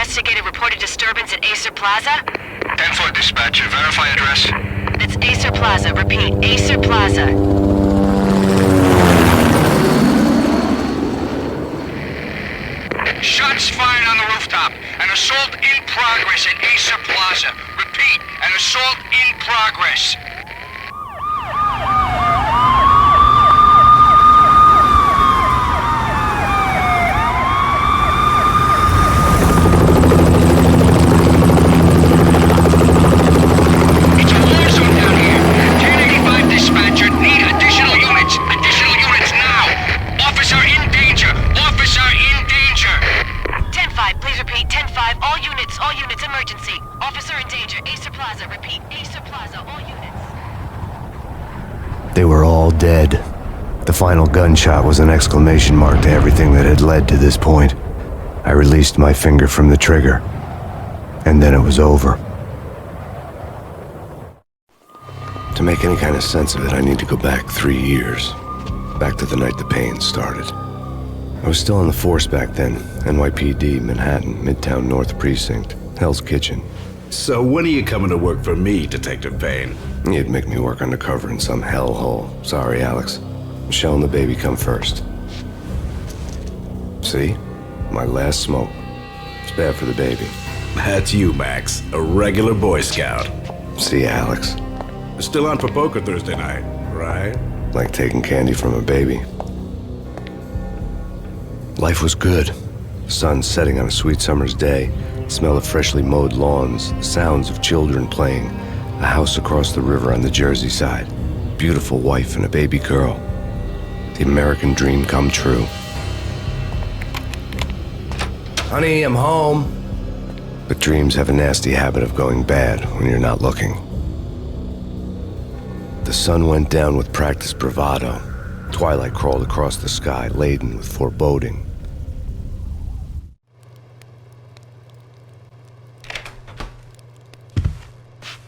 investigated reported disturbance at Acer Plaza? 10-4 dispatcher, verify address. That's Acer Plaza. Repeat, Acer Plaza. Shots fired on the rooftop. An assault in progress at Acer Plaza. Repeat, an assault in progress. It's a war zone down here. 1085 dispatcher, need additional units. Additional units now. Officer in danger. Officer in danger. 10-5, please repeat. 10-5, all units, emergency. Officer in danger, Acer Plaza. Repeat, Acer Plaza, all units. They were all dead. The final gunshot was an exclamation mark to everything that had led to this point. I released my finger from the trigger, and then it was over. To make any kind of sense of it, I need to go back 3 years. Back to the night the Payne started. I was still on the force back then. NYPD, Manhattan, Midtown North Precinct, Hell's Kitchen. So when are you coming to work for me, Detective Payne? You'd make me work undercover in some hellhole. Sorry, Alex. Michelle and the baby come first. See? My last smoke. It's bad for the baby. That's you, Max. A regular Boy Scout. See, Alex. Still on for poker Thursday night, right? Like taking candy from a baby. Life was good. The sun setting on a sweet summer's day, the smell of freshly mowed lawns, the sounds of children playing, a house across the river on the Jersey side, beautiful wife and a baby girl. The American dream come true. Honey, I'm home. But dreams have a nasty habit of going bad when you're not looking. The sun went down with practiced bravado. Twilight crawled across the sky, laden with foreboding.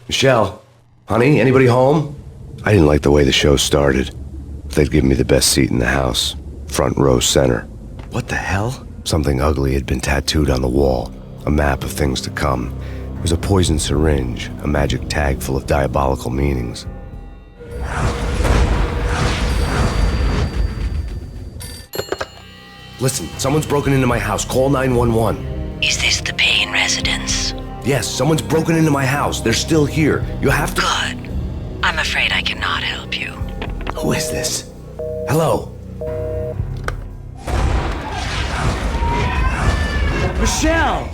Michelle, honey, anybody home? I didn't like the way the show started. They'd give me the best seat in the house, front row center. What the hell? Something ugly had been tattooed on the wall, a map of things to come. It was a poison syringe, a magic tag full of diabolical meanings. Listen, someone's broken into my house. Call 911. Is this the Payne residence? Yes, someone's broken into my house. They're still here. You have to... Good. I'm afraid I cannot help you. Who is this? Hello? Michelle!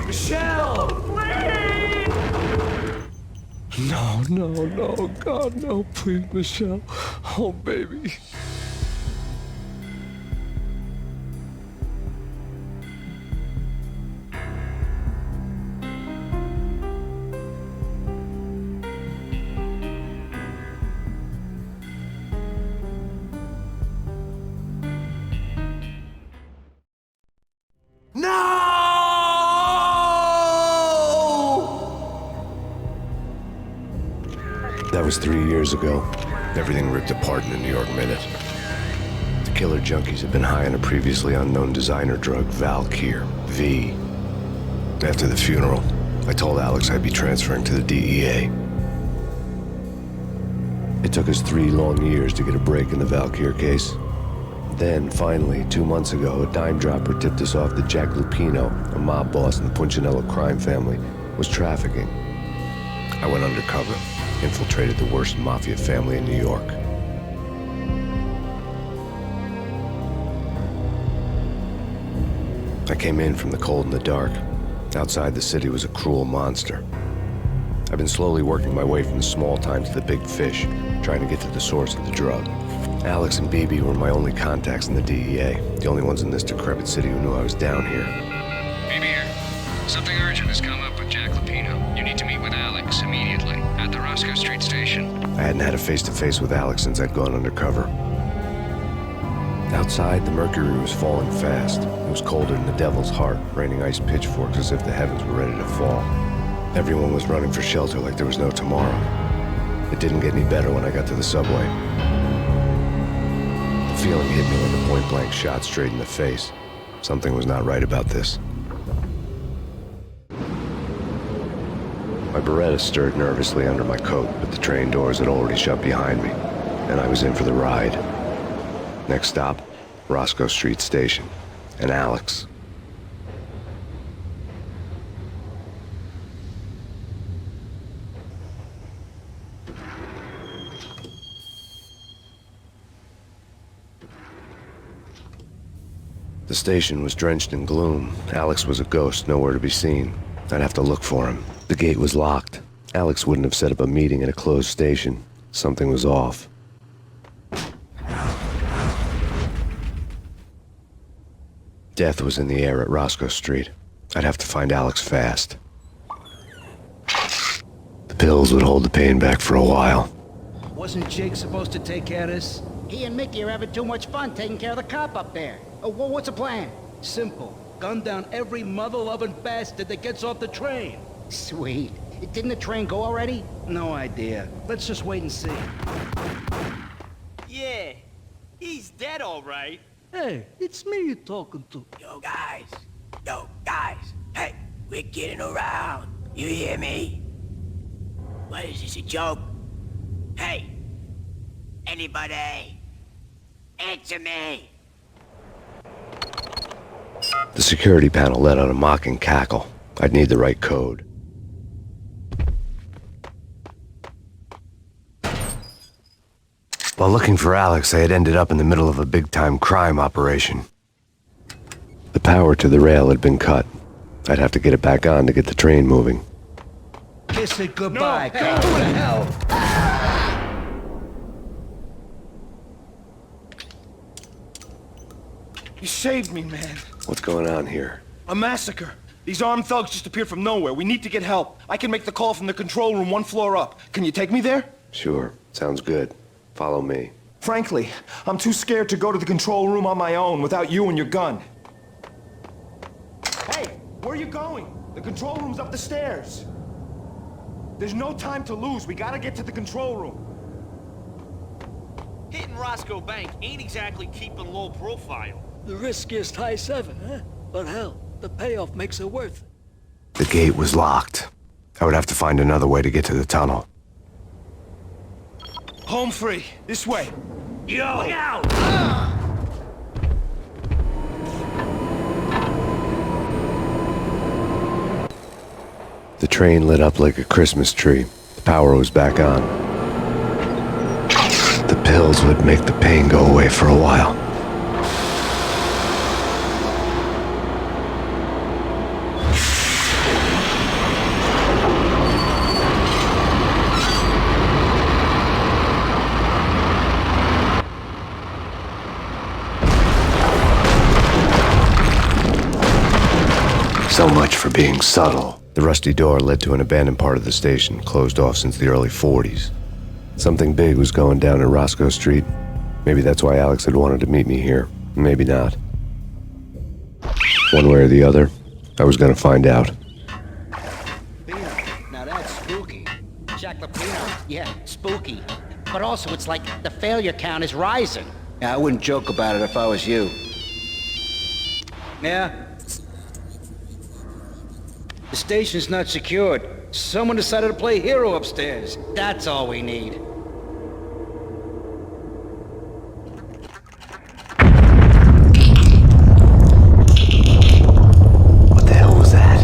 Michelle! Please! No, God, no, please, Michelle. Oh, baby. That was 3 years ago. Everything ripped apart in a New York minute. The killer junkies had been high on a previously unknown designer drug, Valkyr, V. After the funeral, I told Alex I'd be transferring to the DEA. It took us 3 long years to get a break in the Valkyr case. Then, finally, 2 months ago, a dime dropper tipped us off that Jack Lupino, a mob boss in the Punchinello crime family, was trafficking. I went undercover, infiltrated the worst mafia family in New York. I came in from the cold and the dark. Outside the city was a cruel monster. I've been slowly working my way from the small time to the big fish, trying to get to the source of the drug. Alex and BB were my only contacts in the DEA, the only ones in this decrepit city who knew I was down here. BB here. Something urgent has come up with Jack Lupino. You need to meet with Alex immediately at the Roscoe Street station. I hadn't had a face-to-face with Alex since I'd gone undercover. Outside, the mercury was falling fast. It was colder than the devil's heart, raining ice pitchforks as if the heavens were ready to fall. Everyone was running for shelter like there was no tomorrow. It It didn't get any better when I got to the subway. The feeling hit me like a point-blank shot straight in the face. Something was not right about this. My Beretta stirred nervously under my coat, but the train doors had already shut behind me, and I was in for the ride. Next stop, Roscoe Street Station, and Alex. The station was drenched in gloom. Alex was a ghost, nowhere to be seen. I'd have to look for him. The gate was locked. Alex wouldn't have set up a meeting at a closed station. Something was off. Death was in the air at Roscoe Street. I'd have to find Alex fast. The pills would hold the pain back for a while. Wasn't Jake supposed to take care of this? He and Mickey are having too much fun taking care of the cop up there. Oh, well, what's the plan? Simple. Gun down every mother-loving bastard that gets off the train. Sweet. Didn't the train go already? No idea. Let's just wait and see. Yeah, he's dead all right. Hey, it's me you're talking to. Yo, guys. Hey, we're getting around. You hear me? What is this, a joke? Hey, anybody? Answer me. The security panel let out a mocking cackle. I'd need the right code. While looking for Alex, I had ended up in the middle of a big-time crime operation. The power to the rail had been cut. I'd have to get it back on to get the train moving. Kiss it goodbye, No, hey, who the hell? You saved me, man. What's going on here? A massacre. These armed thugs just appeared from nowhere. We need to get help. I can make the call from the control room 1 floor up. Can you take me there? Sure, sounds good. Follow me. Frankly, I'm too scared to go to the control room on my own without you and your gun. Hey, where are you going? The control room's up the stairs. There's no time to lose. We gotta get to the control room. Hitting Roscoe Bank ain't exactly keeping low profile. The riskiest high 7, huh? But hell, the payoff makes it worth it. The gate was locked. I would have to find another way to get to the tunnel. Home free. This way. Yo! The train lit up like a Christmas tree. The power was back on. The pills would make the pain go away for a while. So much for being subtle. The rusty door led to an abandoned part of the station, closed off since the early 40s. Something big was going down at Roscoe Street. Maybe that's why Alex had wanted to meet me here. Maybe not. One way or the other, I was gonna find out. Pino, now that's spooky. Jack Lapino, yeah, spooky. But also, it's like the failure count is rising. Yeah, I wouldn't joke about it if I was you. Yeah? The station's not secured. Someone decided to play hero upstairs. That's all we need. What the hell was that?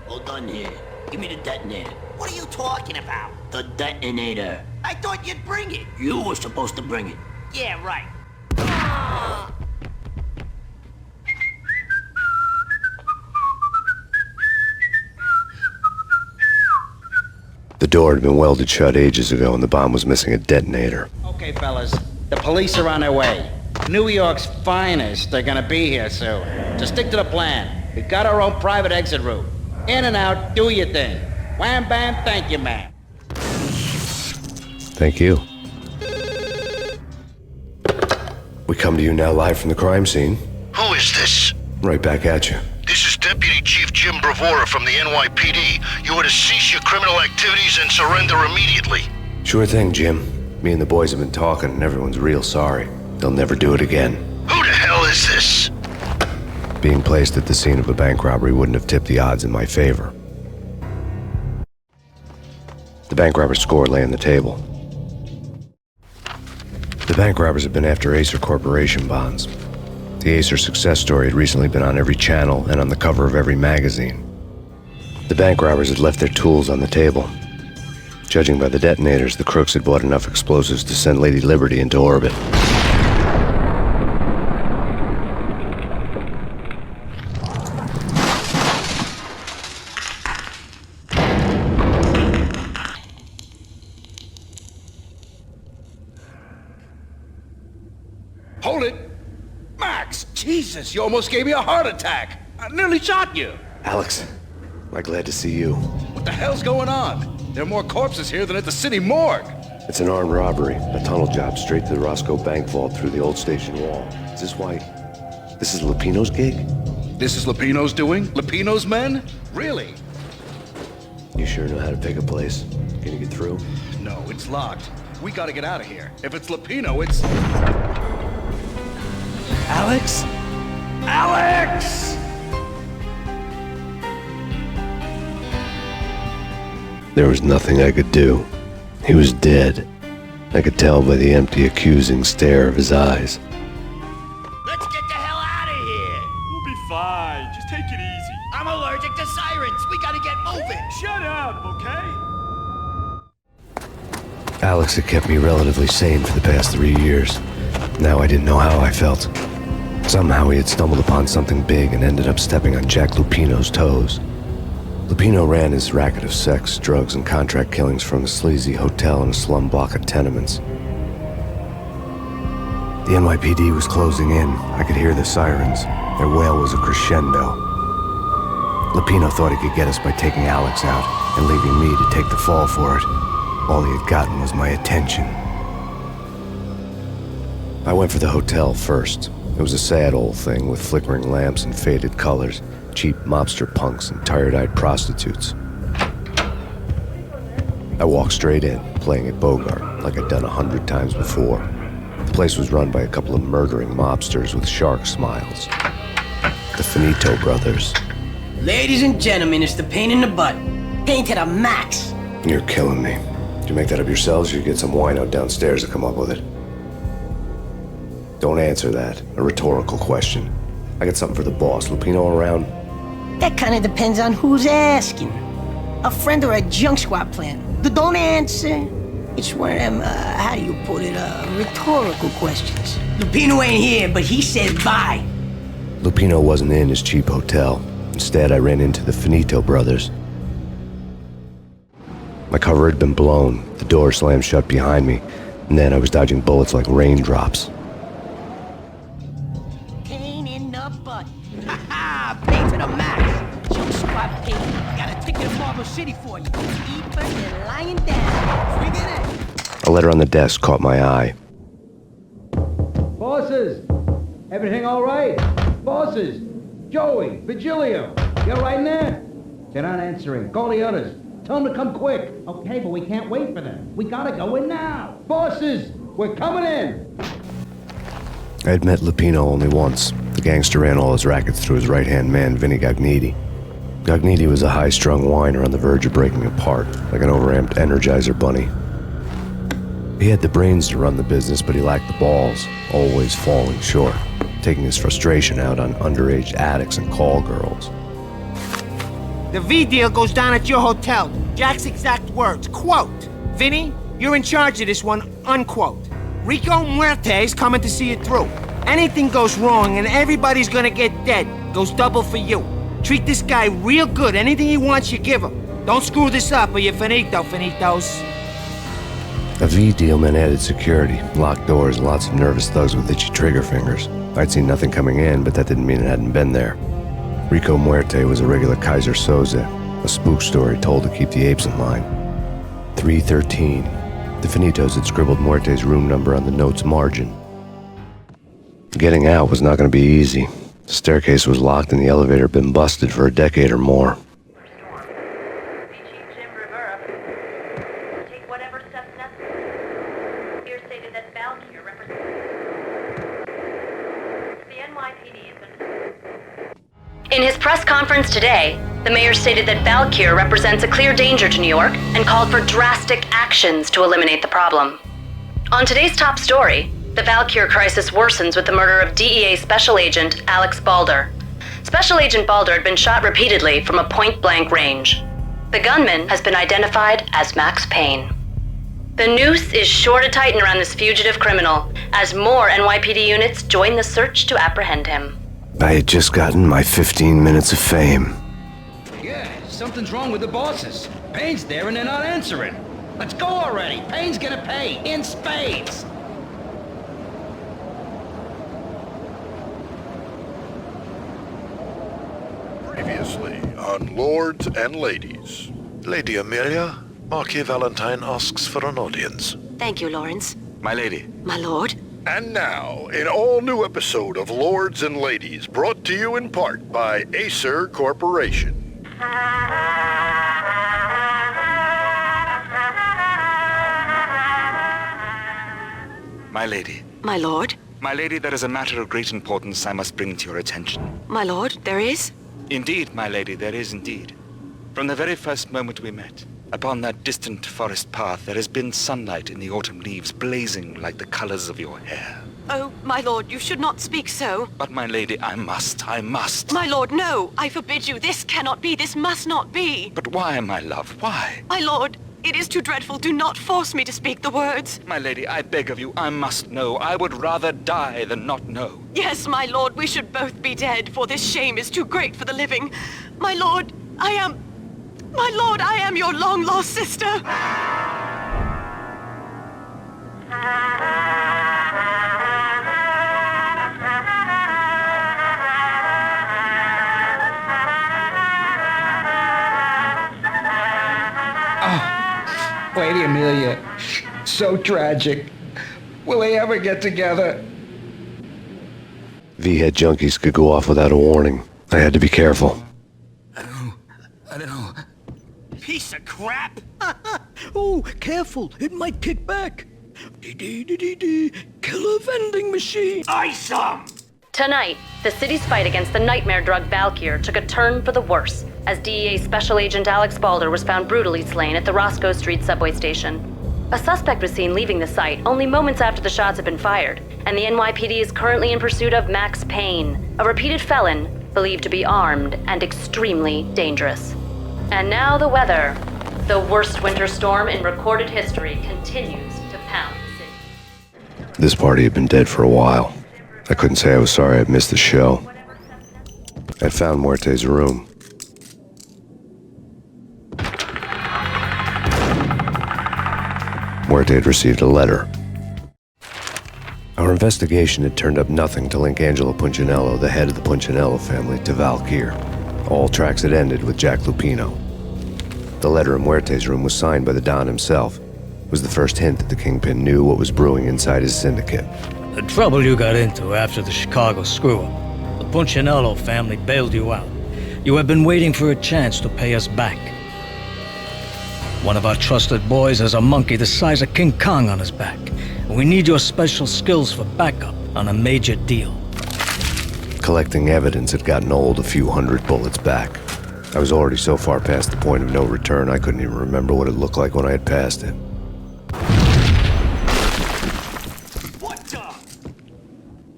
Hold on here. Give me the detonator. What are you talking about? The detonator. I thought you'd bring it. You were supposed to bring it. Yeah, right. The door had been welded shut ages ago and the bomb was missing a detonator. Okay, fellas, the police are on their way. New York's finest are gonna be here soon. So stick to the plan. We got our own private exit route. In and out, do your thing. Wham bam, thank you, man. Thank you. We come to you now live from the crime scene. Who is this? Right back at you. This is Deputy Chief Jim Bravura from the NYPD. You are to cease your criminal activities and surrender immediately. Sure thing, Jim. Me and the boys have been talking, and everyone's real sorry. They'll never do it again. Who the hell is this? Being placed at the scene of a bank robbery wouldn't have tipped the odds in my favor. The bank robber's score lay on the table. The bank robbers had been after Acer Corporation bonds. The Acer success story had recently been on every channel and on the cover of every magazine. The bank robbers had left their tools on the table. Judging by the detonators, the crooks had bought enough explosives to send Lady Liberty into orbit. Hold it! Max! Jesus, you almost gave me a heart attack! I nearly shot you! Alex, I'm glad to see you. What the hell's going on? There are more corpses here than at the city morgue! It's an armed robbery, a tunnel job straight to the Roscoe Bank vault through the old station wall. Is this why... this is Lupino's gig? This is Lupino's doing? Lupino's men? Really? You sure know how to pick a place? Can you get through? No, it's locked. We gotta get out of here. If it's Lupino, it's... Alex? Alex! There was nothing I could do. He was dead. I could tell by the empty, accusing stare of his eyes. Let's get the hell out of here! We'll be fine. Just take it easy. I'm allergic to sirens! We gotta get moving! Shut up, okay? Alex had kept me relatively sane for the past 3 years. Now I didn't know how I felt. Somehow he had stumbled upon something big and ended up stepping on Jack Lupino's toes. Lupino ran his racket of sex, drugs, and contract killings from a sleazy hotel in a slum block of tenements. The NYPD was closing in. I could hear the sirens. Their wail was a crescendo. Lupino thought he could get us by taking Alex out and leaving me to take the fall for it. All he had gotten was my attention. I went for the hotel first. It was a sad old thing with flickering lamps and faded colors, cheap mobster punks and tired-eyed prostitutes. I walked straight in, playing at Bogart, like I'd done 100 times before. The place was run by a couple of murdering mobsters with shark smiles. The Finito brothers. Ladies and gentlemen, it's the Payne in the butt. Payne to the max. You're killing me. Did you make that up yourselves, or you get some wino downstairs to come up with it? Don't answer that. A rhetorical question. I got something for the boss. Lupino around? That kind of depends on who's asking. A friend or a junk squad plan. Don't answer. It's one of them, how do you put it, rhetorical questions. Lupino ain't here, but he said bye. Lupino wasn't in his cheap hotel. Instead, I ran into the Finito brothers. My cover had been blown. The door slammed shut behind me, and then I was dodging bullets like raindrops. Payne in the butt. Ha ha! Payne to the max. Junk squad Payne. Got a ticket to Marble City for you. Deeper than lying down. Bring it in. A letter on the desk caught my eye. Bosses! Everything all right? Bosses! Joey, Vigilio, you all right in there? They're not answering. Call the others. Tell them to come quick. Okay, but we can't wait for them. We gotta go in now. Bosses, we're coming in. I had met Lupino only once. The gangster ran all his rackets through his right-hand man, Vinny Gagniti. Gagniti was a high-strung whiner on the verge of breaking apart, like an overamped Energizer bunny. He had the brains to run the business, but he lacked the balls, always falling short, taking his frustration out on underage addicts and call girls. The V deal goes down at your hotel. Jack's exact words, quote, "Vinny, you're in charge of this one," unquote. Rico Muerte's coming to see it through. Anything goes wrong and everybody's gonna get dead, goes double for you. Treat this guy real good. Anything he wants, you give him. Don't screw this up or you're finito, finitos. A V deal meant added security, locked doors, and lots of nervous thugs with itchy trigger fingers. I'd seen nothing coming in, but that didn't mean it hadn't been there. Rico Muerte was a regular Kaiser Soze, a spook story told to keep the apes in line. 313. The Finitos had scribbled Muerte's room number on the note's margin. Getting out was not going to be easy. The staircase was locked and the elevator had been busted for a decade or more. Take whatever steps necessary. In his press conference today, the mayor stated that Valkyr represents a clear danger to New York and called for drastic actions to eliminate the problem. On today's top story, the Valkyr crisis worsens with the murder of DEA Special Agent Alex Balder. Special Agent Balder had been shot repeatedly from a point-blank range. The gunman has been identified as Max Payne. The noose is sure to tighten around this fugitive criminal as more NYPD units join the search to apprehend him. I had just gotten my 15 minutes of fame. Yeah, something's wrong with the bosses. Payne's there and they're not answering. Let's go already. Payne's gonna pay in spades. Previously on Lords and Ladies. Lady Amelia, Marquis Valentine asks for an audience. Thank you, Lawrence. My lady. My lord. And now, an all-new episode of Lords and Ladies, brought to you in part by Acer Corporation. My lady. My lord. My lady, there is a matter of great importance I must bring to your attention. My lord, there is? Indeed, my lady, there is indeed. From the very first moment we met, upon that distant forest path, there has been sunlight in the autumn leaves blazing like the colors of your hair. Oh, my lord, you should not speak so. But my lady, I must. My lord, no! I forbid you. This cannot be. This must not be. But why, my love, why? My lord, it is too dreadful. Do not force me to speak the words. My lady, I beg of you, I must know. I would rather die than not know. Yes, my lord, we should both be dead, for this shame is too great for the living. My lord, I am your long-lost sister. Lady Amelia, so tragic. Will they ever get together? V-head junkies could go off without a warning. I had to be careful. I don't know. Piece of crap! Oh, careful. It might kick back. Killer vending machine. Ice 'em! Tonight, the city's fight against the nightmare drug Valkyr took a turn for the worse, as DEA Special Agent Alex Balder was found brutally slain at the Roscoe Street subway station. A suspect was seen leaving the site only moments after the shots had been fired, and the NYPD is currently in pursuit of Max Payne, a repeated felon believed to be armed and extremely dangerous. And now the weather. The worst winter storm in recorded history continues to pound the city. This party had been dead for a while. I couldn't say I was sorry I'd missed the show. I'd found Muerte's room. Muerte had received a letter. Our investigation had turned up nothing to link Angelo Punchinello, the head of the Punchinello family, to Valkyr. All tracks had ended with Jack Lupino. The letter in Muerte's room was signed by the Don himself. It was the first hint that the Kingpin knew what was brewing inside his syndicate. The trouble you got into after the Chicago screw-up. The Punchinello family bailed you out. You have been waiting for a chance to pay us back. One of our trusted boys has a monkey the size of King Kong on his back. We need your special skills for backup on a major deal. Collecting evidence had gotten old a few hundred bullets back. I was already so far past the point of no return I couldn't even remember what it looked like when I had passed it. What the?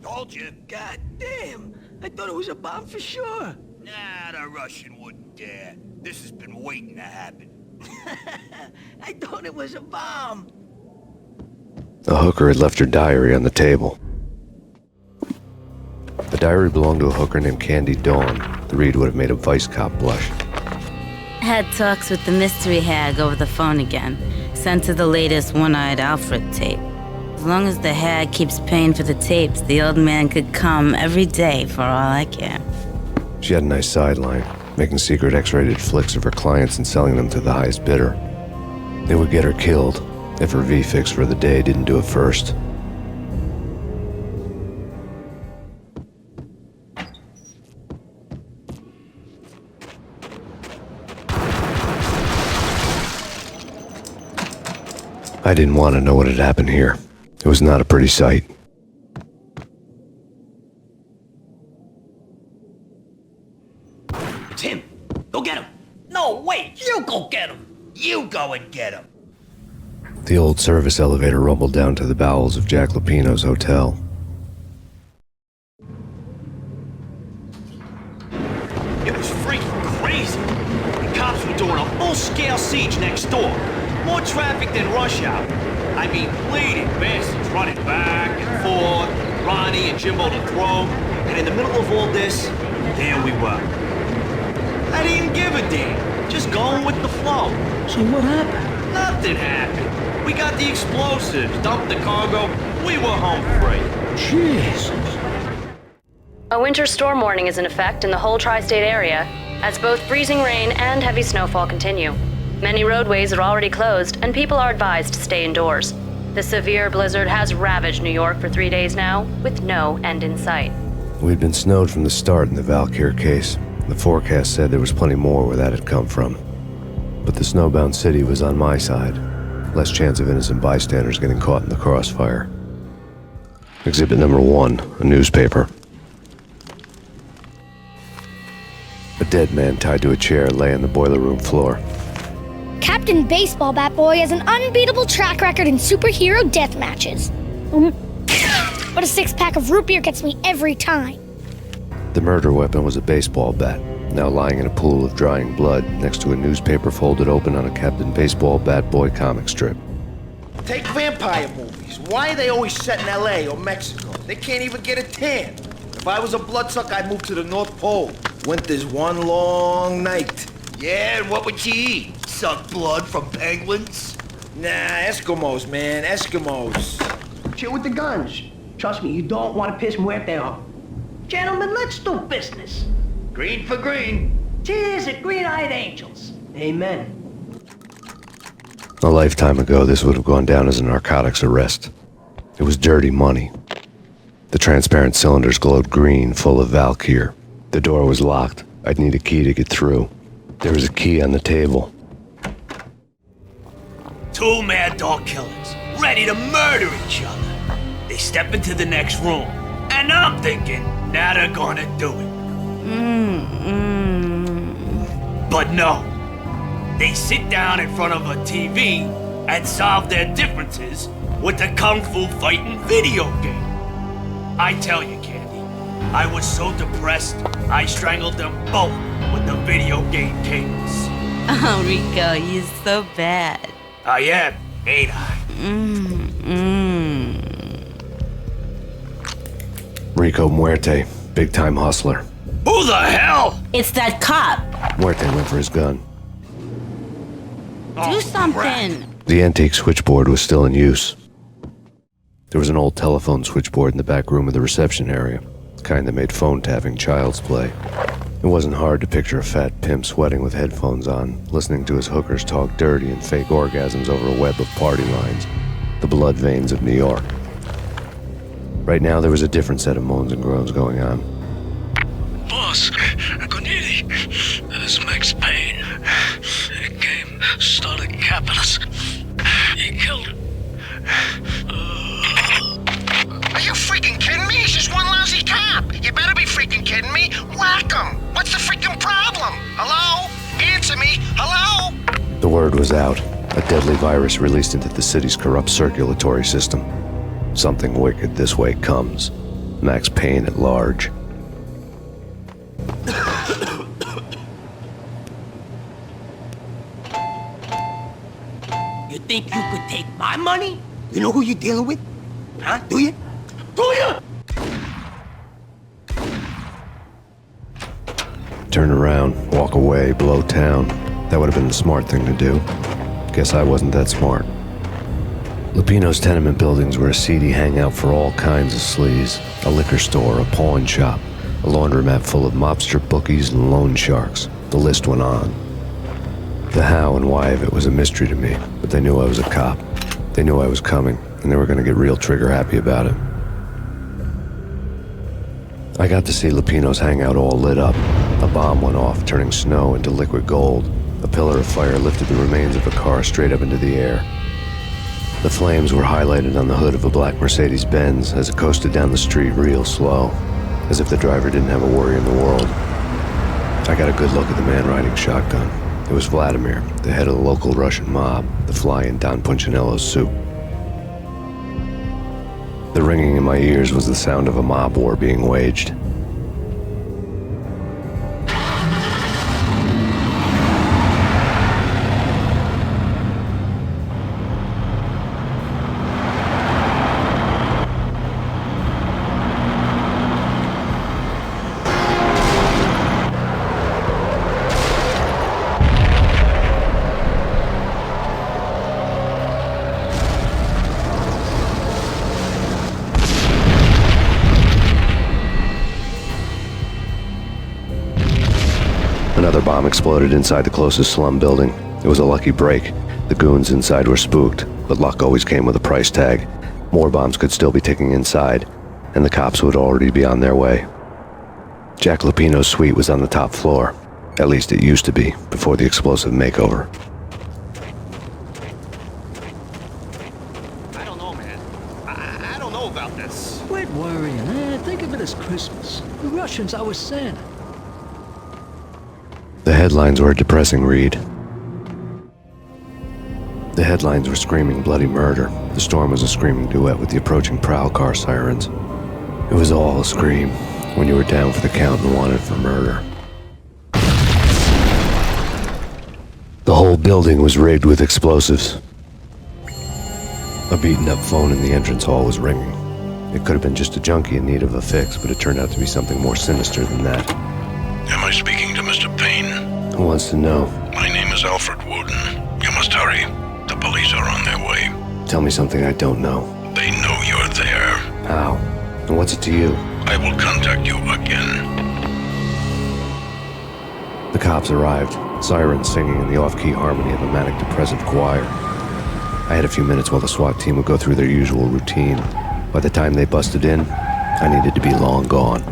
Told you. God damn. I thought it was a bomb for sure. Nah, the Russian wouldn't dare. This has been waiting to happen. I thought it was a bomb. The hooker had left her diary on the table. The diary belonged to a hooker named Candy Dawn. The read would have made a vice cop blush. Had talks with the mystery hag over the phone again. Sent her the latest One-Eyed Alfred tape. As long as the hag keeps paying for the tapes, the old man could come every day for all I care. She had a nice sideline, making secret X-rated flicks of her clients and selling them to the highest bidder. It would get her killed if her V-fix for the day didn't do it first. I didn't want to know what had happened here. It was not a pretty sight. You go and get him. The old service elevator rumbled down to the bowels of Jack Lupino's hotel. It was freaking crazy. The cops were doing a full-scale siege next door. More traffic than rush hour. I mean, bleeding bastards running back and forth, Ronnie and Jimbo to throw. And in the middle of all this, there we were. I didn't give a damn. Just going with the flow. So what happened? Nothing happened. We got the explosives, dumped the cargo. We were home free. Jesus. A winter storm warning is in effect in the whole tri-state area, as both freezing rain and heavy snowfall continue. Many roadways are already closed, and people are advised to stay indoors. The severe blizzard has ravaged New York for 3 days now, with no end in sight. We'd been snowed from the start in the Valkyr case. The forecast said there was plenty more where that had come from. But the snowbound city was on my side. Less chance of innocent bystanders getting caught in the crossfire. Exhibit number 1, a newspaper. A dead man tied to a chair lay on the boiler room floor. Captain Baseball Bat Boy has an unbeatable track record in superhero death matches. But a 6-pack of root beer gets me every time. The murder weapon was a baseball bat, now lying in a pool of drying blood next to a newspaper folded open on a Captain Baseball Bat Boy comic strip. Take vampire movies. Why are they always set in L.A. or Mexico? They can't even get a tan. If I was a bloodsucker, I'd move to the North Pole. Winter's one long night. Yeah, and what would you eat? Suck blood from penguins? Nah, Eskimos, man, Eskimos. Chill with the guns. Trust me, you don't want to piss Muerte off. Gentlemen, let's do business. Green for green. Cheers at green-eyed angels. Amen. A lifetime ago, this would have gone down as a narcotics arrest. It was dirty money. The transparent cylinders glowed green, full of Valkyr. The door was locked. I'd need a key to get through. There was a key on the table. 2 mad dog killers, ready to murder each other. They step into the next room, and I'm thinking, now they're gonna do it. But no. They sit down in front of a TV and solve their differences with the Kung Fu fighting video game. I tell you, Candy, I was so depressed, I strangled them both with the video game cables. Oh, Rico, you're so bad. I am, ain't I? Rico Muerte, big-time hustler. Who the hell? It's that cop. Muerte went for his gun. Do something. The antique switchboard was still in use. There was an old telephone switchboard in the back room of the reception area, the kind that made phone tapping child's play. It wasn't hard to picture a fat pimp sweating with headphones on, listening to his hookers talk dirty and fake orgasms over a web of party lines, the blood veins of New York. Right now, there was a different set of moans and groans going on. Boss, Cornelia, this Max Payne. He came, started capping us. He killed her. Are you freaking kidding me? He's just one lousy cop. You better be freaking kidding me. Whack him. What's the freaking problem? Hello? Answer me. Hello? The word was out. A deadly virus released into the city's corrupt circulatory system. Something wicked this way comes. Max Payne at large. You think you could take my money? You know who you're dealing with? Huh? Do you? Do you? Turn around, walk away, blow town. That would have been the smart thing to do. Guess I wasn't that smart. Lupino's tenement buildings were a seedy hangout for all kinds of sleaze. A liquor store, a pawn shop, a laundromat full of mobster bookies and loan sharks. The list went on. The how and why of it was a mystery to me, but they knew I was a cop. They knew I was coming, and they were going to get real trigger-happy about it. I got to see Lupino's hangout all lit up. A bomb went off, turning snow into liquid gold. A pillar of fire lifted the remains of a car straight up into the air. The flames were highlighted on the hood of a black Mercedes-Benz as it coasted down the street real slow, as if the driver didn't have a worry in the world. I got a good look at the man riding shotgun. It was Vladimir, the head of the local Russian mob, the fly in Don Punchinello's soup. The ringing in my ears was the sound of a mob war being waged. Another bomb exploded inside the closest slum building. It was a lucky break. The goons inside were spooked, but luck always came with a price tag. More bombs could still be ticking inside, and the cops would already be on their way. Jack Lupino's suite was on the top floor. At least it used to be, before the explosive makeover. I don't know, man. I don't know about this. Quit worrying, Think of it as Christmas. The Russians are with Santa. The headlines were a depressing read. The headlines were screaming bloody murder. The storm was a screaming duet with the approaching prowl car sirens. It was all a scream when you were down for the count and wanted for murder. The whole building was rigged with explosives. A beaten-up phone in the entrance hall was ringing. It could have been just a junkie in need of a fix, but it turned out to be something more sinister than that. Am I speaking to Mr. Payne? Who wants to know? My name is Alfred Woden. You must hurry. The police are on their way. Tell me something I don't know. They know you're there. How? And what's it to you? I will contact you again. The cops arrived, sirens singing in the off-key harmony of a manic-depressive choir. I had a few minutes while the SWAT team would go through their usual routine. By the time they busted in, I needed to be long gone.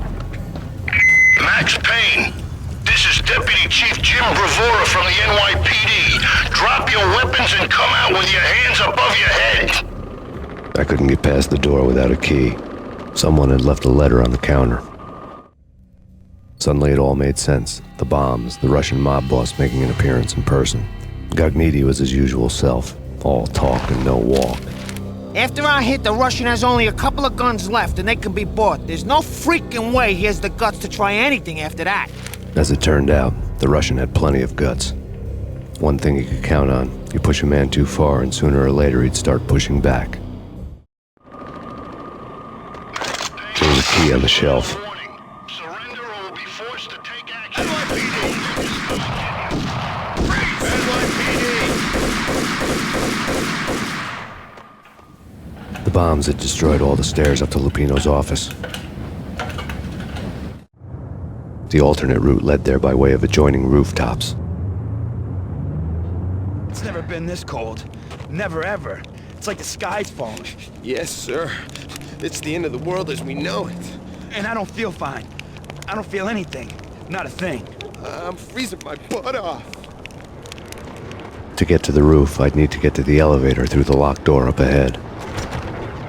Max Payne, this is Deputy Chief Jim Bravura from the NYPD. Drop your weapons and come out with your hands above your head. I couldn't get past the door without a key. Someone had left a letter on the counter. Suddenly it all made sense. The bombs, the Russian mob boss making an appearance in person. Gagniti was his usual self, all talk and no walk. After our hit, the Russian has only a couple of guns left and they can be bought. There's no freaking way he has the guts to try anything after that. As it turned out, the Russian had plenty of guts. One thing you could count on, you push a man too far and sooner or later he'd start pushing back. There was a key on the shelf. The bombs had destroyed all the stairs up to Lupino's office. The alternate route led there by way of adjoining rooftops. It's never been this cold. Never ever. It's like the sky's falling. Yes, sir. It's the end of the world as we know it. And I don't feel fine. I don't feel anything. Not a thing. I'm freezing my butt off. To get to the roof, I'd need to get to the elevator through the locked door up ahead.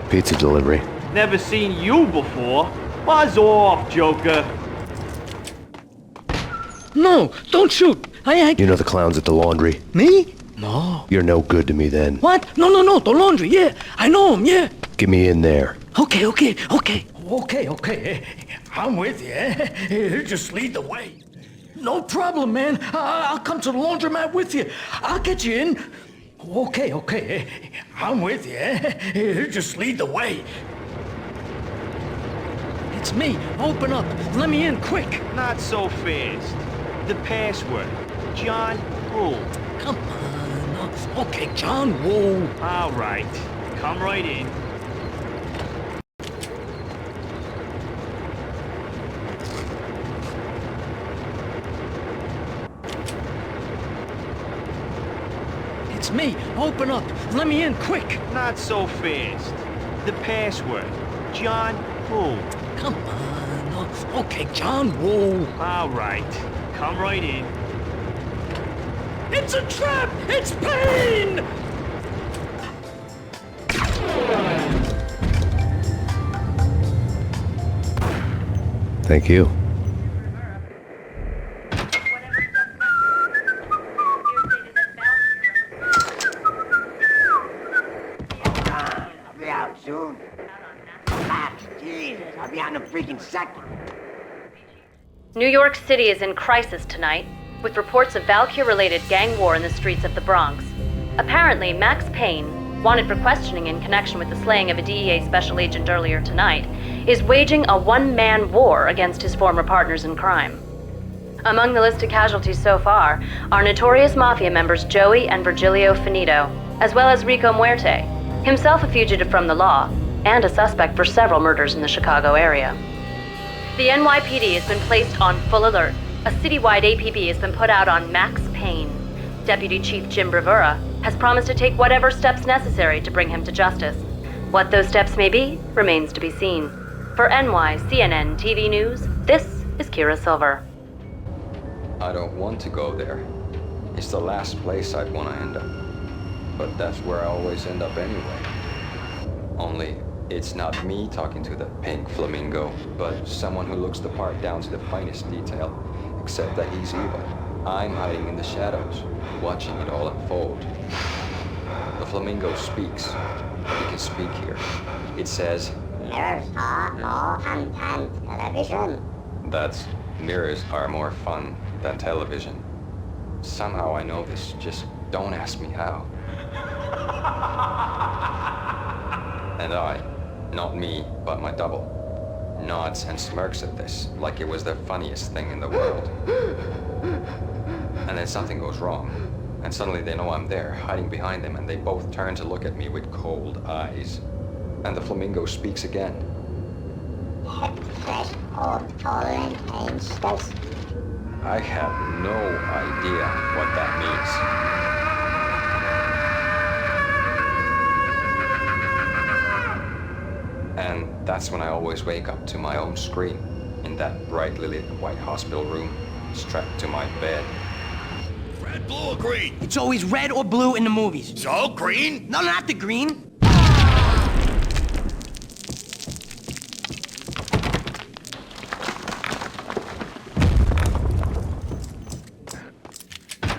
Pizza delivery. Never seen you before. Buzz off, Joker. No, don't shoot. You know the clowns at the laundry? Me? No. You're no good to me then. What? No, the laundry, yeah. I know him, yeah. Get me in there. Okay. I'm with you. Just lead the way. No problem, man. I'll come to the laundromat with you. I'll get you in. Okay. I'm with you. Just lead the way. It's me. Open up. Let me in, quick. Not so fast. The password. John Woo. Come on. Okay, John Woo. All right. Come right in. It's me. Open up. Let me in, quick. Not so fast. The password. John Woo. Come on. Okay, John Woo. All right. Come right in. It's a trap! It's Payne! Thank you. out soon. Relax, Jesus, I'll be on the freaking second. New York City is in crisis tonight, with reports of Valkyr-related gang war in the streets of the Bronx. Apparently, Max Payne, wanted for questioning in connection with the slaying of a DEA special agent earlier tonight, is waging a one-man war against his former partners in crime. Among the listed casualties so far are notorious mafia members Joey and Virgilio Finito, as well as Rico Muerte, himself a fugitive from the law, and a suspect for several murders in the Chicago area. The NYPD has been placed on full alert. A citywide APB has been put out on Max Payne. Deputy Chief Jim Bravura has promised to take whatever steps necessary to bring him to justice. What those steps may be remains to be seen. For NYCNN TV News, this is Kira Silver. I don't want to go there. It's the last place I'd want to end up. But that's where I always end up anyway. Only, it's not me talking to the pink flamingo, but someone who looks the part down to the finest detail, except that he's evil. I'm hiding in the shadows, watching it all unfold. The flamingo speaks. He can speak here. It says, Mirrors are more fun than television. that's mirrors are more fun than television. Somehow I know this, just don't ask me how. And I, not me, but my double, nods and smirks at this, like it was the funniest thing in the world. And then something goes wrong, and suddenly they know I'm there, hiding behind them, and they both turn to look at me with cold eyes. And the flamingo speaks again. I have no idea what that means. And that's when I always wake up to my own scream, in that brightly lit white hospital room, strapped to my bed. Red, blue, or green? It's always red or blue in the movies. So, green? No, not the green.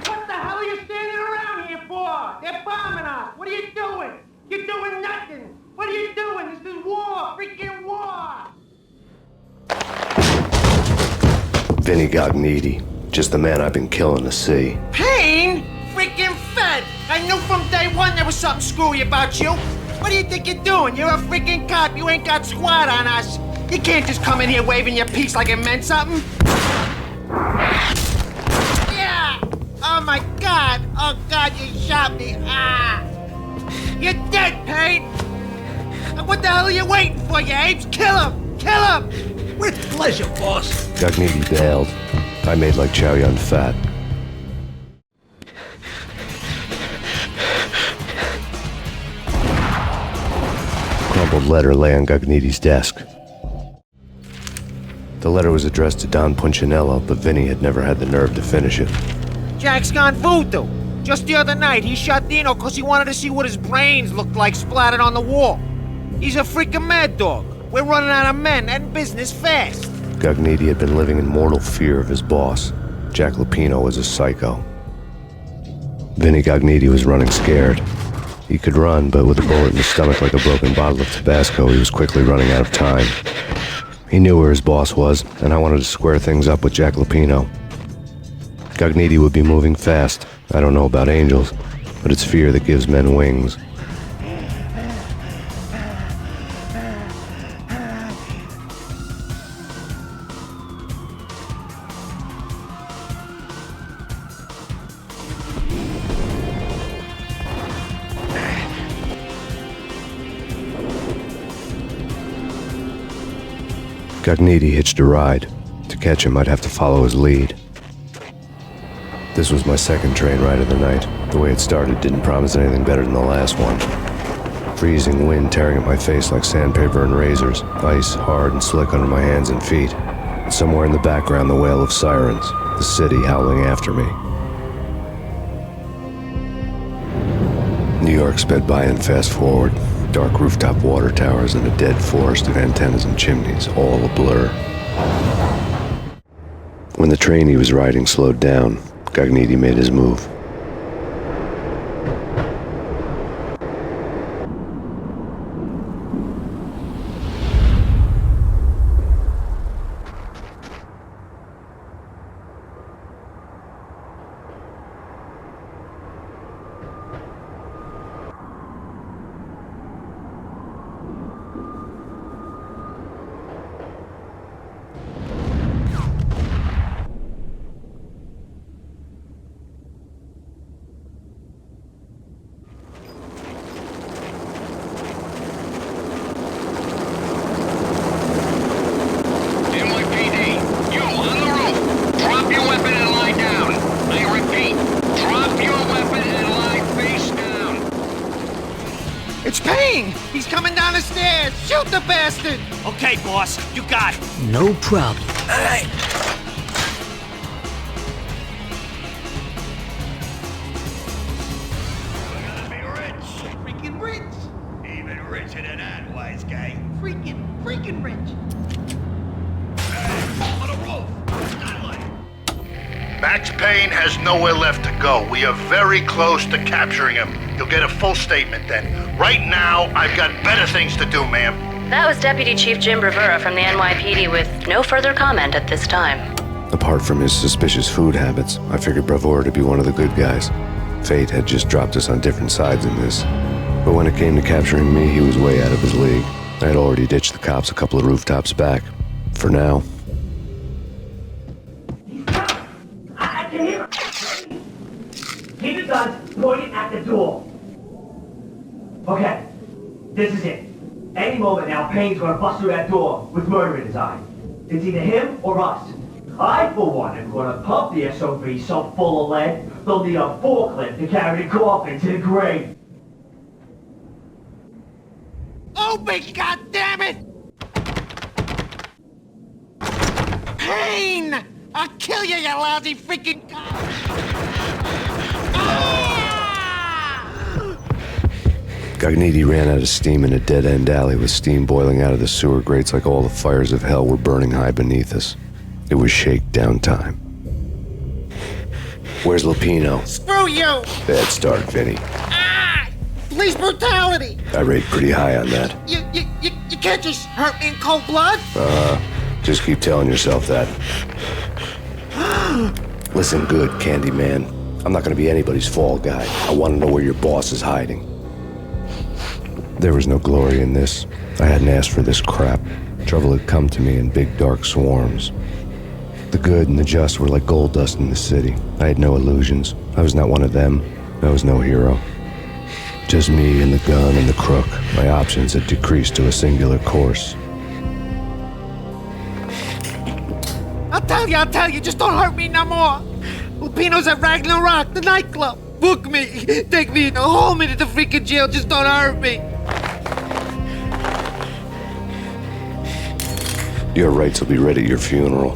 What the hell are you standing around here for? They're bombing us. What are you doing? You're doing nothing. What are you doing? This is war. Freaking war. Vinny Gognitti, just the man I've been killing to see. Payne? Freaking fed! I knew from day one there was something screwy about you. What do you think you're doing? You're a freaking cop. You ain't got squad on us. You can't just come in here waving your piece like it meant something. Yeah! Oh my God! Oh God, you shot me! Ah! You're dead, Payne! What the hell are you waiting for, you apes? Kill him! Kill him! With pleasure, boss. Gognitti bailed. I made like Chow Yun Fat. Crumpled letter lay on Gognitti's desk. The letter was addressed to Don Punchinello, but Vinny had never had the nerve to finish it. Jack's gone voodoo. Just the other night, he shot Dino because he wanted to see what his brains looked like splattered on the wall. He's a freaking mad dog. We're running out of men and business fast. Gognitti had been living in mortal fear of his boss. Jack Lupino was a psycho. Vinny Gognitti was running scared. He could run, but with a bullet in his stomach like a broken bottle of Tabasco, he was quickly running out of time. He knew where his boss was, and I wanted to square things up with Jack Lupino. Gognitti would be moving fast. I don't know about angels, but it's fear that gives men wings. Gognitti hitched a ride. To catch him, I'd have to follow his lead. This was my second train ride of the night. The way it started didn't promise anything better than the last one. Freezing wind tearing at my face like sandpaper and razors, ice hard and slick under my hands and feet. And somewhere in the background, the wail of sirens, the city howling after me. New York sped by in fast forward. Dark rooftop water towers and a dead forest of antennas and chimneys, all a blur. When the train he was riding slowed down, Gognitti made his move. Shoot the bastard! Okay, boss, you got it. No problem. All right. Freaking rich. Even richer than that, wise guy. Freaking rich. Max Payne has nowhere left to go. We are very close to capturing him. You'll get a full statement then. Right now, I've got better things to do, ma'am. That was Deputy Chief Jim Rivera from the NYPD with no further comment at this time. Apart from his suspicious food habits, I figured Bravura to be one of the good guys. Fate had just dropped us on different sides in this. But when it came to capturing me, he was way out of his league. I had already ditched the cops a couple of rooftops back. For now. I can hear. Keep the guns pointed at the door. Okay, this is it. Any moment now, Payne's gonna bust through that door with murder in his eye. It's either him or us. I, for one, am gonna pump the SOB so full of lead, they'll need a forklift to carry the coffin to the grave. Open, goddammit! Payne! I'll kill you, you lousy freaking cop! Gognitti ran out of steam in a dead-end alley with steam boiling out of the sewer grates like all the fires of hell were burning high beneath us. It was shakedown time. Where's Lupino? Screw you! Bad start, Vinny. Police brutality! I rate pretty high on that. You can't just hurt me in cold blood? Just keep telling yourself that. Listen good, Candyman. I'm not gonna be anybody's fall guy. I want to know where your boss is hiding. There was no glory in this. I hadn't asked for this crap. Trouble had come to me in big dark swarms. The good and the just were like gold dust in the city. I had no illusions. I was not one of them. I was no hero. Just me and the gun and the crook. My options had decreased to a singular course. I'll tell you, just don't hurt me no more. Lupino's at Ragnarok, the nightclub. Book me, take me, hold me to the freaking jail, just don't hurt me. Your rights will be read at your funeral.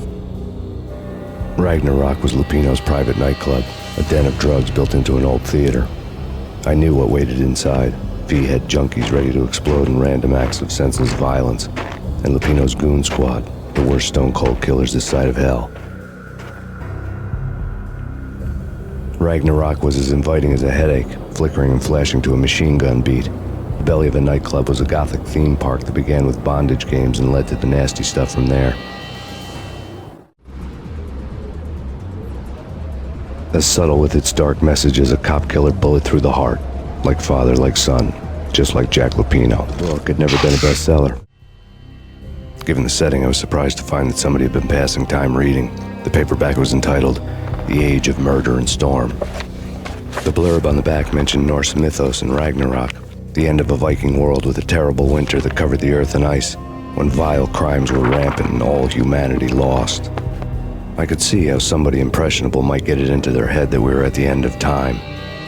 Ragnarok was Lupino's private nightclub, a den of drugs built into an old theater. I knew what waited inside. V-head junkies ready to explode in random acts of senseless violence. And Lupino's goon squad, the worst stone-cold killers this side of hell. Ragnarok was as inviting as a headache, flickering and flashing to a machine gun beat. The belly of a nightclub was a gothic theme park that began with bondage games and led to the nasty stuff from there. As subtle with its dark message as a cop killer bullet through the heart. Like father, like son. Just like Jack Lupino. The book had never been a bestseller. Given the setting, I was surprised to find that somebody had been passing time reading. The paperback was entitled The Age of Murder and Storm. The blurb on the back mentioned Norse mythos and Ragnarok, the end of a Viking world with a terrible winter that covered the earth in ice, when vile crimes were rampant and all humanity lost. I could see how somebody impressionable might get it into their head that we were at the end of time.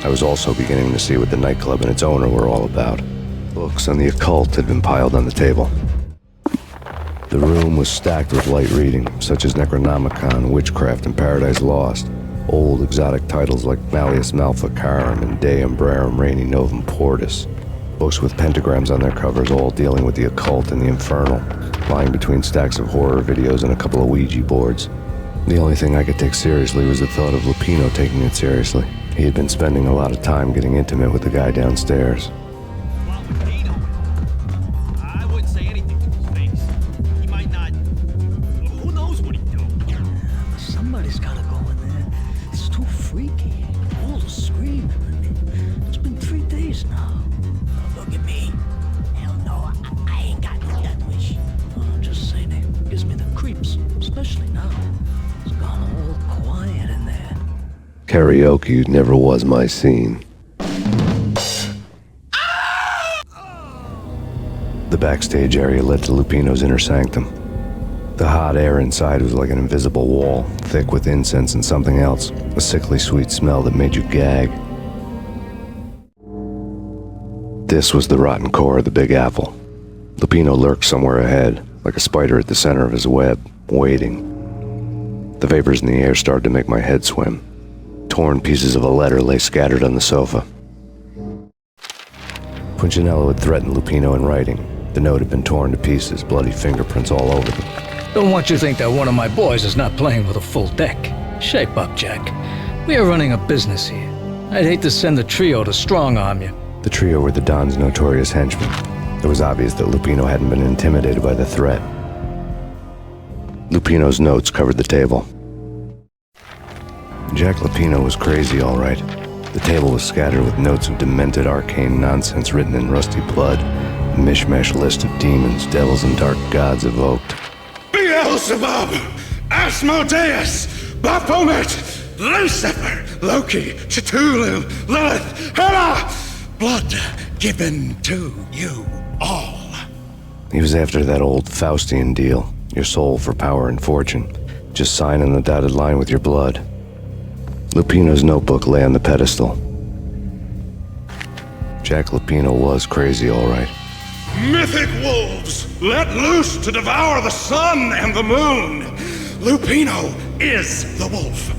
I was also beginning to see what the nightclub and its owner were all about. Books on the occult had been piled on the table. The room was stacked with light reading, such as Necronomicon, Witchcraft, and Paradise Lost. Old exotic titles like Malleus Maleficarum and De Umbrarum Reini Novum Portus. Books with pentagrams on their covers, all dealing with the occult and the infernal, lying between stacks of horror videos and a couple of Ouija boards. The only thing I could take seriously was the thought of Lupino taking it seriously. He had been spending a lot of time getting intimate with the guy downstairs. I wouldn't say anything to his face. He might not. Who knows what he'd do? Somebody's gotta go in there. It's too freaky. All the screaming. It's been 3 days now. Look at me. Hell no, I ain't got no death wish. I'm just saying, it gives me the creeps, especially now. It's gone all quiet in there. Karaoke never was my scene. The backstage area led to Lupino's inner sanctum. The hot air inside was like an invisible wall, thick with incense and something else, a sickly sweet smell that made you gag. This was the rotten core of the Big Apple. Lupino lurked somewhere ahead, like a spider at the center of his web, waiting. The vapors in the air started to make my head swim. Torn pieces of a letter lay scattered on the sofa. Punchinello had threatened Lupino in writing. The note had been torn to pieces, bloody fingerprints all over them. Don't want you to think that one of my boys is not playing with a full deck. Shape up, Jack. We are running a business here. I'd hate to send the trio to strong-arm you. The trio were the Don's notorious henchmen. It was obvious that Lupino hadn't been intimidated by the threat. Lupino's notes covered the table. Jack Lupino was crazy, all right. The table was scattered with notes of demented arcane nonsense written in rusty blood, a mishmash list of demons, devils, and dark gods evoked. Beelzebub, Asmodeus, Baphomet, Lucifer, Loki, Cthulhu, Lilith, Hela! Blood given to you all. He was after that old Faustian deal. Your soul for power and fortune. Just sign on the dotted line with your blood. Lupino's notebook lay on the pedestal. Jack Lupino was crazy, all right. Mythic wolves, let loose to devour the sun and the moon. Lupino is the wolf.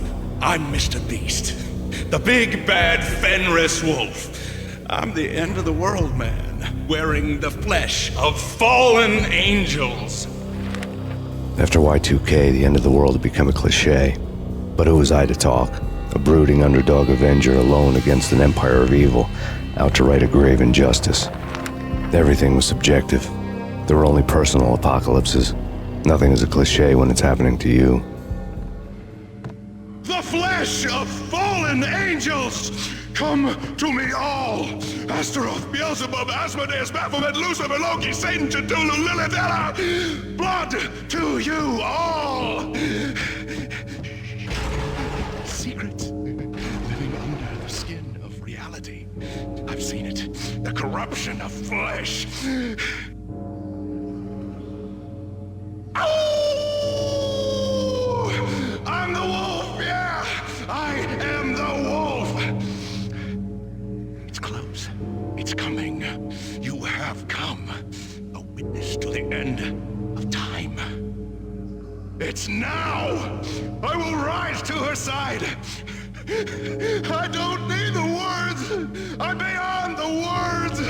I'm Mr. Beast, the big bad Fenris wolf. I'm the end of the world man, wearing the flesh of fallen angels. After Y2K, the end of the world had become a cliché. But who was I to talk? A brooding underdog avenger alone against an empire of evil, out to right a grave injustice. Everything was subjective. There were only personal apocalypses. Nothing is a cliché when it's happening to you. The flesh of fallen angels! Come to me all! Astaroth, Beelzebub, Asmodeus, Baphomet, Lucifer, Loki, Satan, Cthulhu, Lilith, Hela! Blood to you all! Secret, living under the skin of reality. I've seen it. The corruption of flesh. Oh! I'm the wolf, yeah! I am the wolf! It's close. It's coming. You have come. A witness to the end of time. It's now! I will rise to her side! I don't need the words! I'm beyond the words!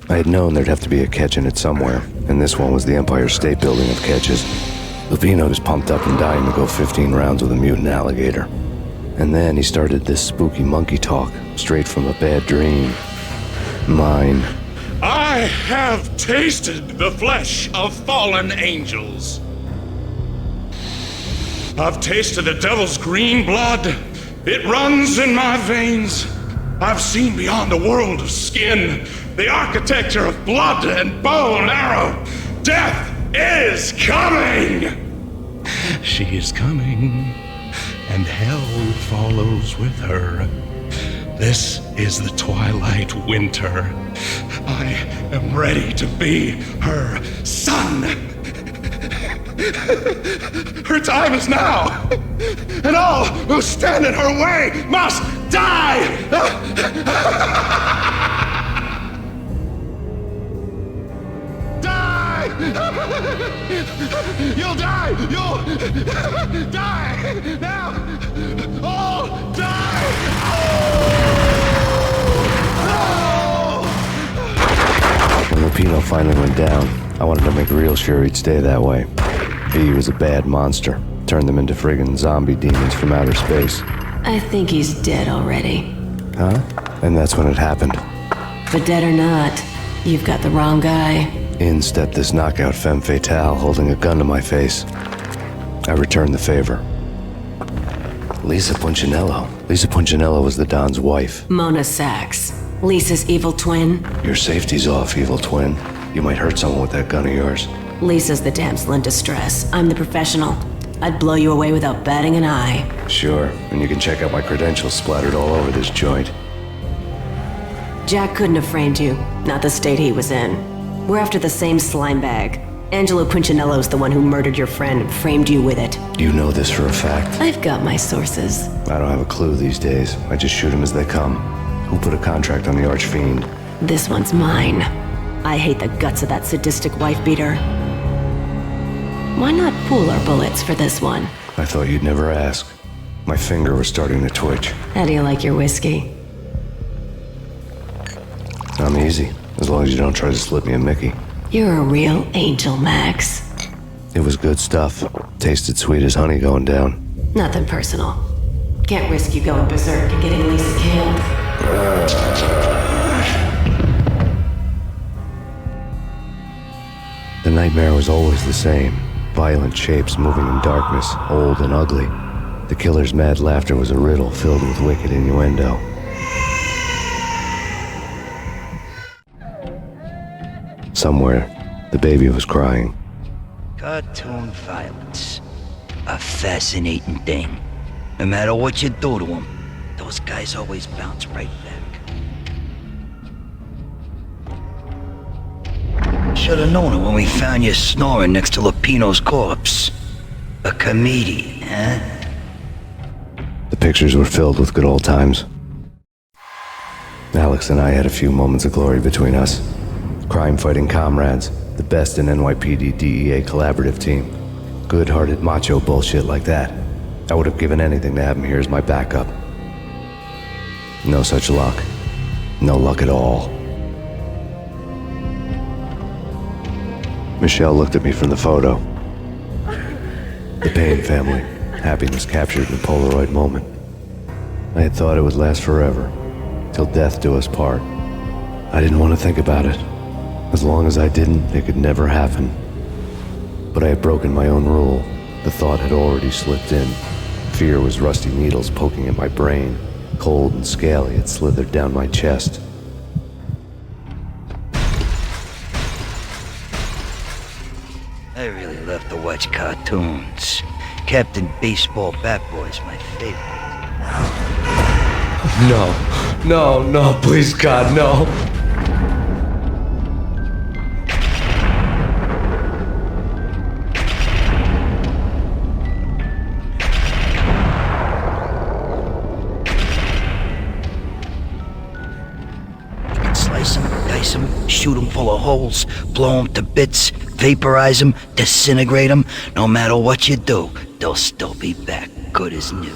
I had known there'd have to be a catch in it somewhere, and this one was the Empire State Building of catches. Lupino was pumped up and dying to go 15 rounds with a mutant alligator. And then he started this spooky monkey talk, straight from a bad dream. Mine. I have tasted the flesh of fallen angels. I've tasted the devil's green blood. It runs in my veins. I've seen beyond the world of skin, the architecture of blood and bow and arrow. Death is coming! She is coming, and hell follows with her. This is the twilight winter. I am ready to be her son. Her time is now, and all who stand in her way must die! Die! You'll die! You'll die! Now! All die! When Lupino finally went down, I wanted to make real sure he'd stay that way. V was a bad monster. Turned them into friggin' zombie demons from outer space. I think he's dead already. Huh? And that's when it happened. But dead or not, you've got the wrong guy. In stepped this knockout femme fatale, holding a gun to my face. I returned the favor. Lisa Punchinello. Lisa Punchinello was the Don's wife. Mona Sachs. Lisa's evil twin. Your safety's off, evil twin. You might hurt someone with that gun of yours. Lisa's the damsel in distress. I'm the professional. I'd blow you away without batting an eye. Sure, and you can check out my credentials splattered all over this joint. Jack couldn't have framed you. Not the state he was in. We're after the same slime bag. Angelo Punchinello's the one who murdered your friend and framed you with it. You know this for a fact. I've got my sources. I don't have a clue these days. I just shoot them as they come. Who put a contract on the Archfiend? This one's mine. I hate the guts of that sadistic wife-beater. Why not pool our bullets for this one? I thought you'd never ask. My finger was starting to twitch. How do you like your whiskey? I'm easy, as long as you don't try to slip me a Mickey. You're a real angel, Max. It was good stuff. Tasted sweet as honey going down. Nothing personal. Can't risk you going berserk and getting Lisa killed. The nightmare was always the same. Violent shapes moving in darkness, old and ugly. The killer's mad laughter was a riddle filled with wicked innuendo. Somewhere, the baby was crying. Cartoon violence. A fascinating thing. No matter what you do to them, those guys always bounce right back. Should've known it when we found you snoring next to Lupino's corpse. A comedian, huh? The pictures were filled with good old times. Alex and I had a few moments of glory between us. Crime-fighting comrades, the best in NYPD DEA collaborative team. Good-hearted macho bullshit like that. I would have given anything to have him here as my backup. No such luck. No luck at all. Michelle looked at me from the photo. The Payne family. Happiness captured in a Polaroid moment. I had thought it would last forever. Till death do us part. I didn't want to think about it. As long as I didn't, it could never happen. But I had broken my own rule. The thought had already slipped in. Fear was rusty needles poking at my brain. Cold and scaly, it slithered down my chest. I really love to watch cartoons. Captain Baseball Bat Boy's my favorite. No, please God, no. Slice them, dice them, shoot them full of holes, blow them to bits, vaporize them, disintegrate them. No matter what you do, they'll still be back, good as new.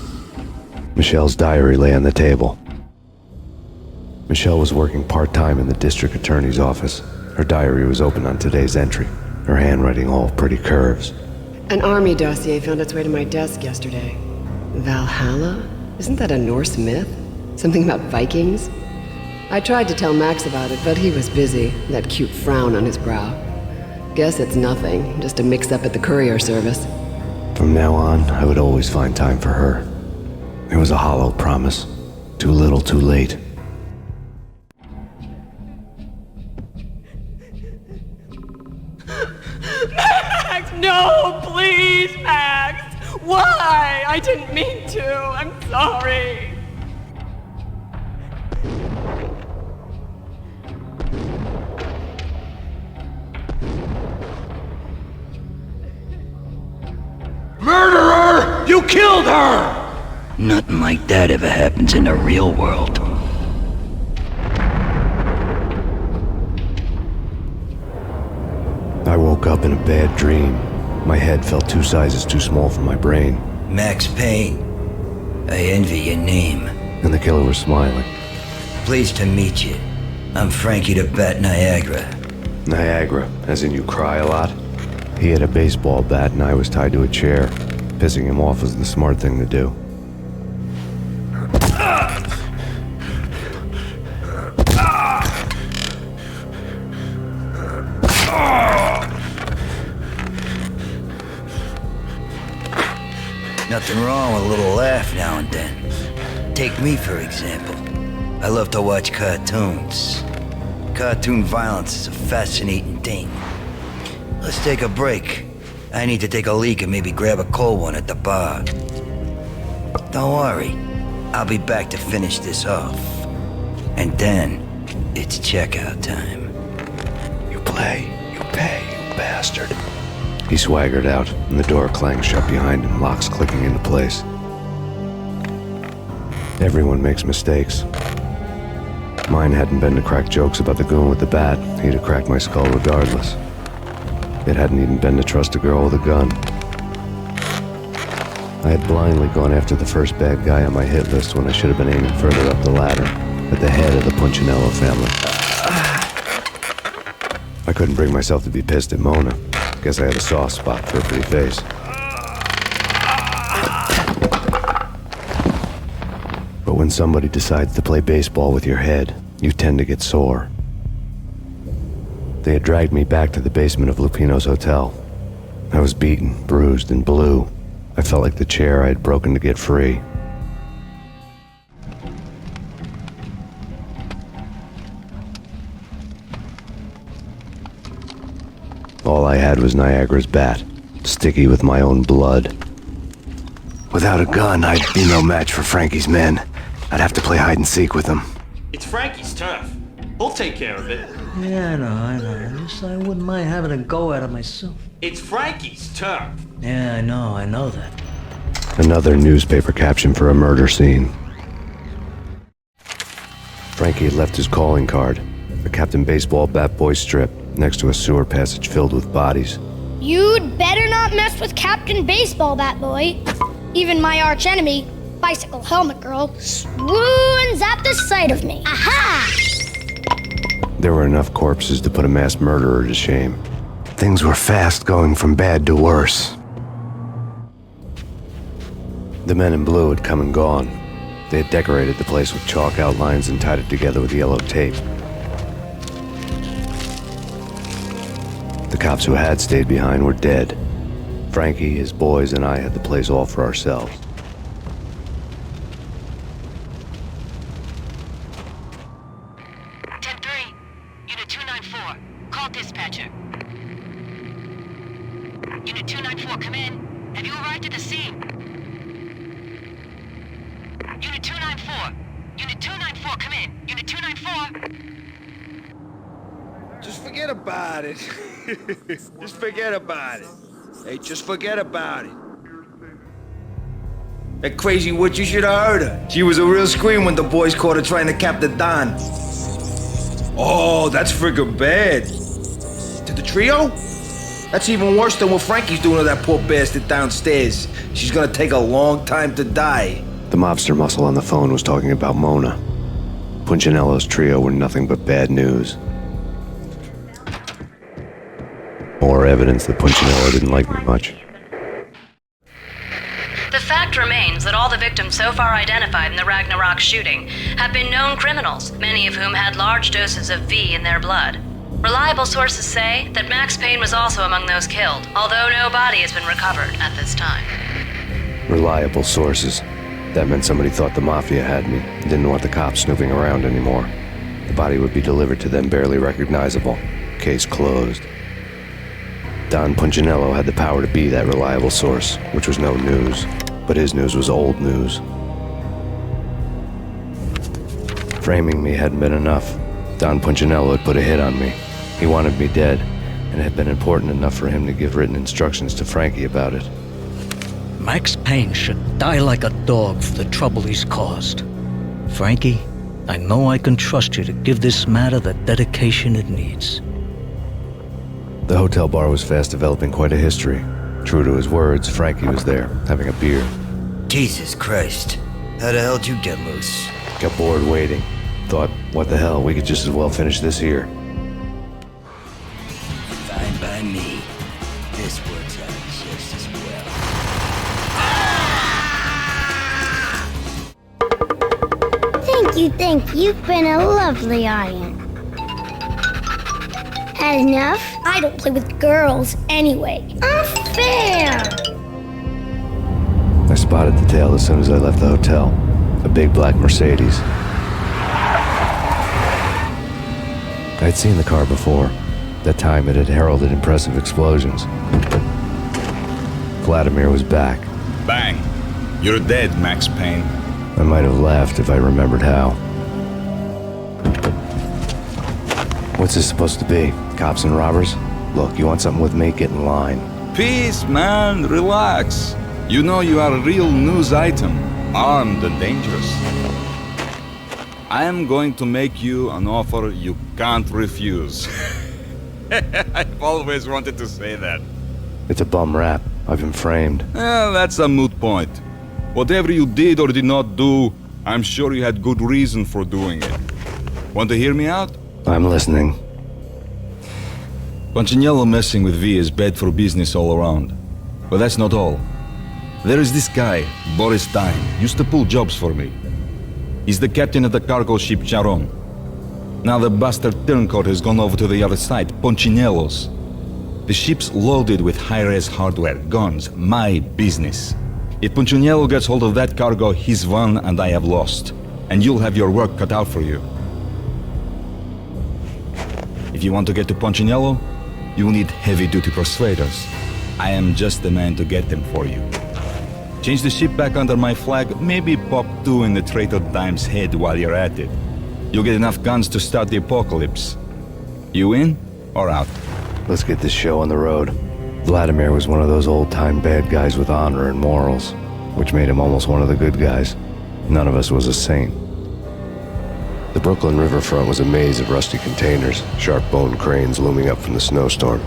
Michelle's diary lay on the table. Michelle was working part-time in the district attorney's office. Her diary was open on today's entry, her handwriting all pretty curves. An army dossier found its way to my desk yesterday. Valhalla? Isn't that a Norse myth? Something about Vikings? I tried to tell Max about it, but he was busy, that cute frown on his brow. Guess it's nothing, just a mix-up at the courier service. From now on, I would always find time for her. It was a hollow promise. Too little, too late. Max, no, please, Max! Why? I didn't mean to. I'm sorry. Murderer! You killed her! Nothing like that ever happens in the real world. I woke up in a bad dream. My head felt 2 sizes too small for my brain. Max Payne. I envy your name. And the killer was smiling. Pleased to meet you. I'm Frankie the Bat Niagara. Niagara, as in you cry a lot? He had a baseball bat and I was tied to a chair. Pissing him off was the smart thing to do. Nothing wrong with a little laugh now and then. Take me, for example. I love to watch cartoons. Cartoon violence is a fascinating thing. Let's take a break. I need to take a leak and maybe grab a cold one at the bar. Don't worry. I'll be back to finish this off. And then, it's checkout time. You play, you pay, you bastard. He swaggered out, and the door clanged shut behind him, locks clicking into place. Everyone makes mistakes. Mine hadn't been to crack jokes about the goon with the bat. He'd have cracked my skull regardless. It hadn't even been to trust a girl with a gun. I had blindly gone after the first bad guy on my hit list when I should have been aiming further up the ladder, at the head of the Punchinello family. I couldn't bring myself to be pissed at Mona. Guess I had a soft spot for a pretty face. But when somebody decides to play baseball with your head, you tend to get sore. They had dragged me back to the basement of Lupino's hotel. I was beaten, bruised, and blue. I felt like the chair I had broken to get free. All I had was Niagara's bat, sticky with my own blood. Without a gun, I'd be no match for Frankie's men. I'd have to play hide and seek with them. It's Frankie's turf. He'll take care of it. Yeah, I know. At least I wouldn't mind having a go at it myself. It's Frankie's turf. Yeah, I know that. Another newspaper caption for a murder scene. Frankie had left his calling card, a Captain Baseball bat boy strip, next to a sewer passage filled with bodies. You'd better not mess with Captain Baseball Bat Boy. Even my archenemy, Bicycle Helmet Girl, swoons at the sight of me. Aha! There were enough corpses to put a mass murderer to shame. Things were fast going from bad to worse. The men in blue had come and gone. They had decorated the place with chalk outlines and tied it together with yellow tape. The cops who had stayed behind were dead. Frankie, his boys, and I had the place all for ourselves. Unit 294, call dispatcher. Unit 294, come in. Have you arrived at the scene? Unit 294. Unit 294, come in. Unit 294. Just forget about it. Just forget about it. Hey, just forget about it. That crazy witch, you should have heard her. She was a real scream when the boys caught her trying to cap the Don. Oh, that's friggin' bad. To the trio? That's even worse than what Frankie's doing to that poor bastard downstairs. She's gonna take a long time to die. The mobster muscle on the phone was talking about Mona. Punchinello's trio were nothing but bad news. More evidence that Punchinello didn't like me much. The fact remains that all the victims so far identified in the Ragnarok shooting have been known criminals, many of whom had large doses of V in their blood. Reliable sources say that Max Payne was also among those killed, although no body has been recovered at this time. Reliable sources. That meant somebody thought the Mafia had me, and didn't want the cops snooping around anymore. The body would be delivered to them barely recognizable. Case closed. Don Punchinello had the power to be that reliable source, which was no news. But his news was old news. Framing me hadn't been enough. Don Punchinello had put a hit on me. He wanted me dead, and it had been important enough for him to give written instructions to Frankie about it. Max Payne should die like a dog for the trouble he's caused. Frankie, I know I can trust you to give this matter the dedication it needs. The hotel bar was fast developing quite a history. True to his words, Frankie was there, having a beer. Jesus Christ. How the hell did you get loose? Got bored waiting. Thought, what the hell, we could just as well finish this here. Fine by me. This works out just as well. Thank you. You've been a lovely audience. Had enough? I don't play with girls anyway. Unfair! I spotted the tail as soon as I left the hotel. A big black Mercedes. I'd seen the car before. That time it had heralded impressive explosions. Vladimir was back. Bang! You're dead, Max Payne. I might have laughed if I remembered how. What's this supposed to be? Cops and robbers? Look, you want something with me? Get in line. Peace, man. Relax. You know you are a real news item. Armed and dangerous. I am going to make you an offer you can't refuse. I've always wanted to say that. It's a bum rap. I've been framed. That's a moot point. Whatever you did or did not do, I'm sure you had good reason for doing it. Want to hear me out? I'm listening. Punchinello messing with V is bad for business all around. But that's not all. There is this guy, Boris Time, used to pull jobs for me. He's the captain of the cargo ship Charon. Now the bastard turncoat has gone over to the other side, Punchinello's. The ship's loaded with high-res hardware, guns, my business. If Punchinello gets hold of that cargo, he's won and I have lost. And you'll have your work cut out for you. If you want to get to Punchinello, you'll need heavy-duty persuaders. I am just the man to get them for you. Change the ship back under my flag, maybe pop 2 in the traitor Dime's head while you're at it. You'll get enough guns to start the apocalypse. You in or out? Let's get this show on the road. Vladimir was one of those old-time bad guys with honor and morals, which made him almost one of the good guys. None of us was a saint. The Brooklyn riverfront was a maze of rusty containers, sharp-boned cranes looming up from the snowstorm.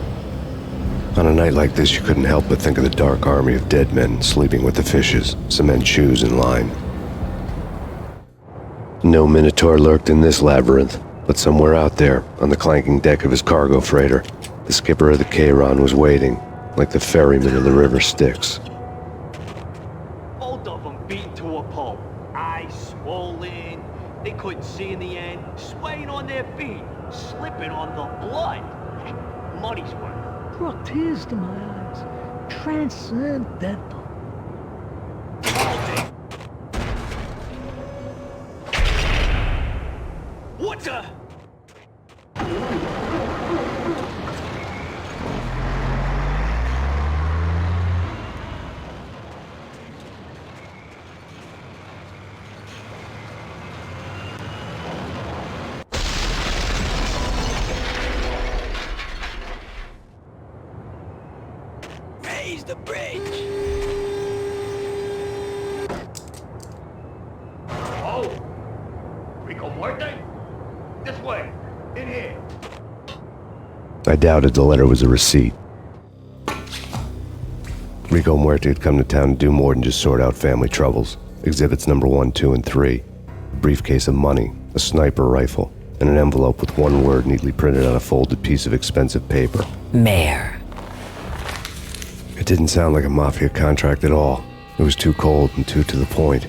On a night like this, you couldn't help but think of the dark army of dead men sleeping with the fishes, cement shoes in line. No Minotaur lurked in this labyrinth, but somewhere out there, on the clanking deck of his cargo freighter, the skipper of the Chiron was waiting, like the ferryman of the River Styx. Both of them beaten to a pulp. Eyes swollen. They couldn't see in the end. Swaying on their feet. Slipping on the blood. Money's worth. Brought tears to my eyes. Transcendental. What the? Raise the bridge. Oh! Rico Muerte? This way. In here. I doubted the letter was a receipt. Rico Muerte had come to town to do more than just sort out family troubles. Exhibits number 1, 2, and 3. A briefcase of money, a sniper rifle, and an envelope with one word neatly printed on a folded piece of expensive paper. Mayor. It didn't sound like a mafia contract at all. It was too cold and too to the point.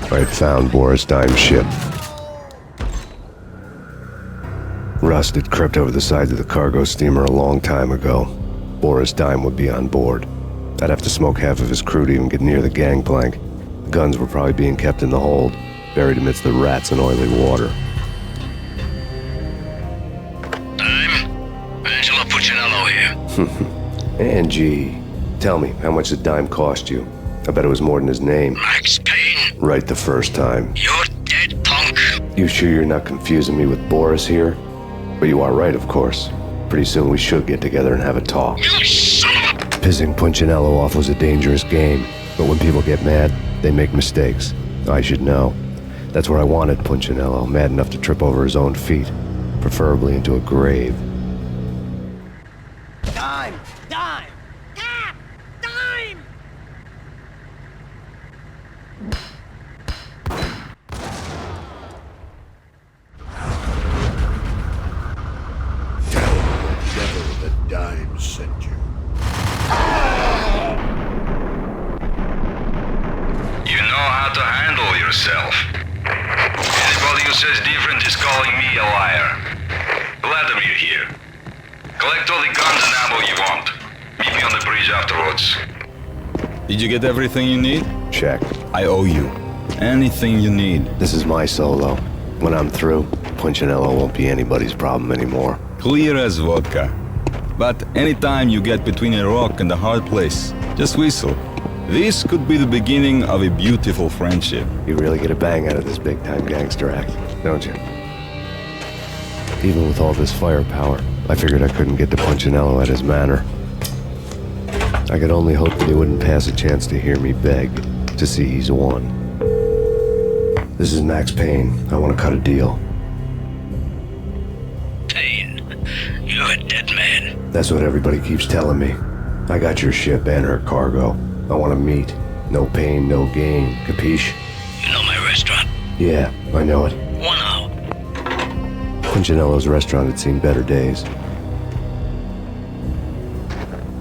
I had found Boris Dime's ship. Rust had crept over the sides of the cargo steamer a long time ago. Boris Dime would be on board. I'd have to smoke half of his crew to even get near the gangplank. The guns were probably being kept in the hold, buried amidst the rats and oily water. Angelo Puccinello here. Angie, tell me, how much did Dime cost you? I bet it was more than his name. Max Payne. Right the first time. You're dead, punk. You sure you're not confusing me with Boris here? But you are right, of course. Pretty soon we should get together and have a talk. You son of a... Pissing Punchinello off was a dangerous game, but when people get mad, they make mistakes. I should know. That's where I wanted Punchinello, mad enough to trip over his own feet, preferably into a grave. Dime! Dime! Dime! Never the Dime sent you. You know how to handle yourself. Anybody who says different is calling me a liar. Vladimir here. Collect all the guns and ammo you want. Meet me on the bridge afterwards. Did you get everything you need? Check. I owe you. Anything you need. This is my solo. When I'm through, Punchinello won't be anybody's problem anymore. Clear as vodka. But anytime you get between a rock and a hard place, just whistle. This could be the beginning of a beautiful friendship. You really get a bang out of this big-time gangster act, don't you? Even with all this firepower, I figured I couldn't get to Punchinello at his manor. I could only hope that he wouldn't pass a chance to hear me beg to see he's won. This is Max Payne. I want to cut a deal. Payne, you're a dead man. That's what everybody keeps telling me. I got your ship and her cargo. I want to meet. No pain, no gain. Capiche? You know my restaurant? Yeah, I know it. 1 hour. Punchinello's restaurant had seen better days.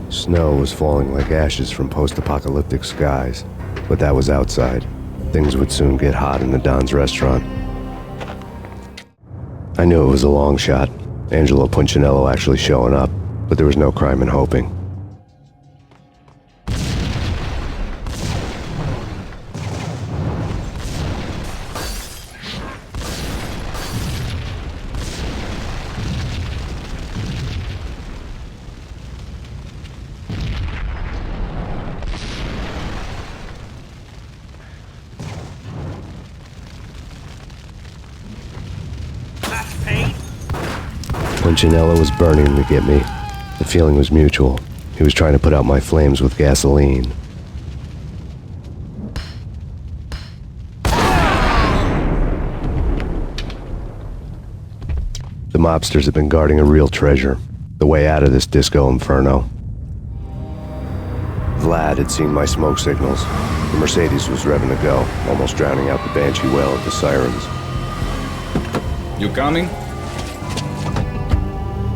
Snow was falling like ashes from post-apocalyptic skies, but that was outside. Things would soon get hot in the Don's restaurant. I knew it was a long shot, Angelo Punchinello actually showing up, but there was no crime in hoping. Punchinello was burning to get me. The feeling was mutual. He was trying to put out my flames with gasoline. The mobsters had been guarding a real treasure, the way out of this disco inferno. Vlad had seen my smoke signals. The Mercedes was revving to go, almost drowning out the banshee wail of the sirens. You coming?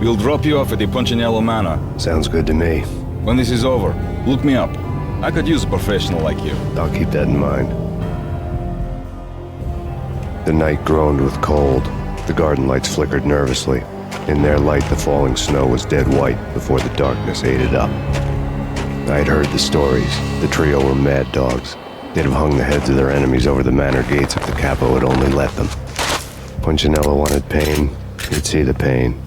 We'll drop you off at the Punchinello Manor. Sounds good to me. When this is over, look me up. I could use a professional like you. I'll keep that in mind. The night groaned with cold. The garden lights flickered nervously. In their light, the falling snow was dead white before the darkness ate it up. I had heard the stories. The trio were mad dogs. They'd have hung the heads of their enemies over the manor gates if the capo had only let them. Punchinello wanted pain. He'd see the pain.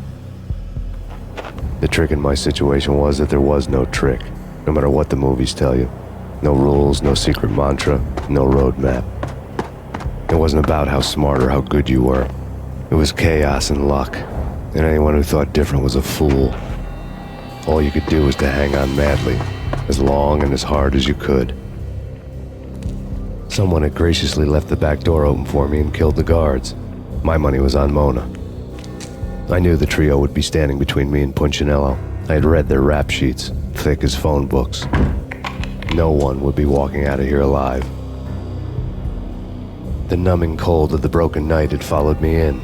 The trick in my situation was that there was no trick, no matter what the movies tell you. No rules, no secret mantra, no roadmap. It wasn't about how smart or how good you were. It was chaos and luck, and anyone who thought different was a fool. All you could do was to hang on madly, as long and as hard as you could. Someone had graciously left the back door open for me and killed the guards. My money was on Mona. I knew the trio would be standing between me and Punchinello. I had read their rap sheets, thick as phone books. No one would be walking out of here alive. The numbing cold of the broken night had followed me in.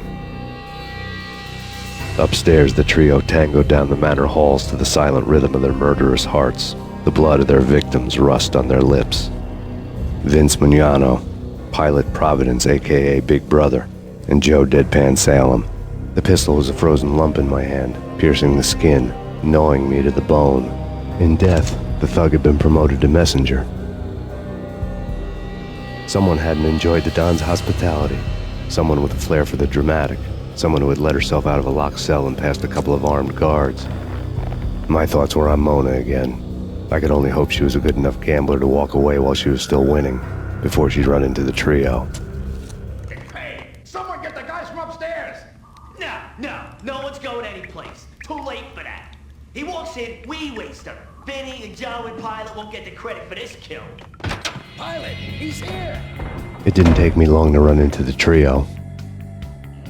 Upstairs, the trio tangoed down the manor halls to the silent rhythm of their murderous hearts, the blood of their victims rust on their lips. Vince Mignano, Pilot Providence, a.k.a. Big Brother, and Joe Deadpan Salem. The pistol was a frozen lump in my hand, piercing the skin, gnawing me to the bone. In death, the thug had been promoted to messenger. Someone hadn't enjoyed the Don's hospitality. Someone with a flair for the dramatic. Someone who had let herself out of a locked cell and past a couple of armed guards. My thoughts were on Mona again. I could only hope she was a good enough gambler to walk away while she was still winning, before she'd run into the trio. Someone get the guys from upstairs! No one's going anyplace. Too late for that. He walks in, we waste him. Vinny and Joe and Pilot won't get the credit for this kill. Pilot, he's here! It didn't take me long to run into the trio.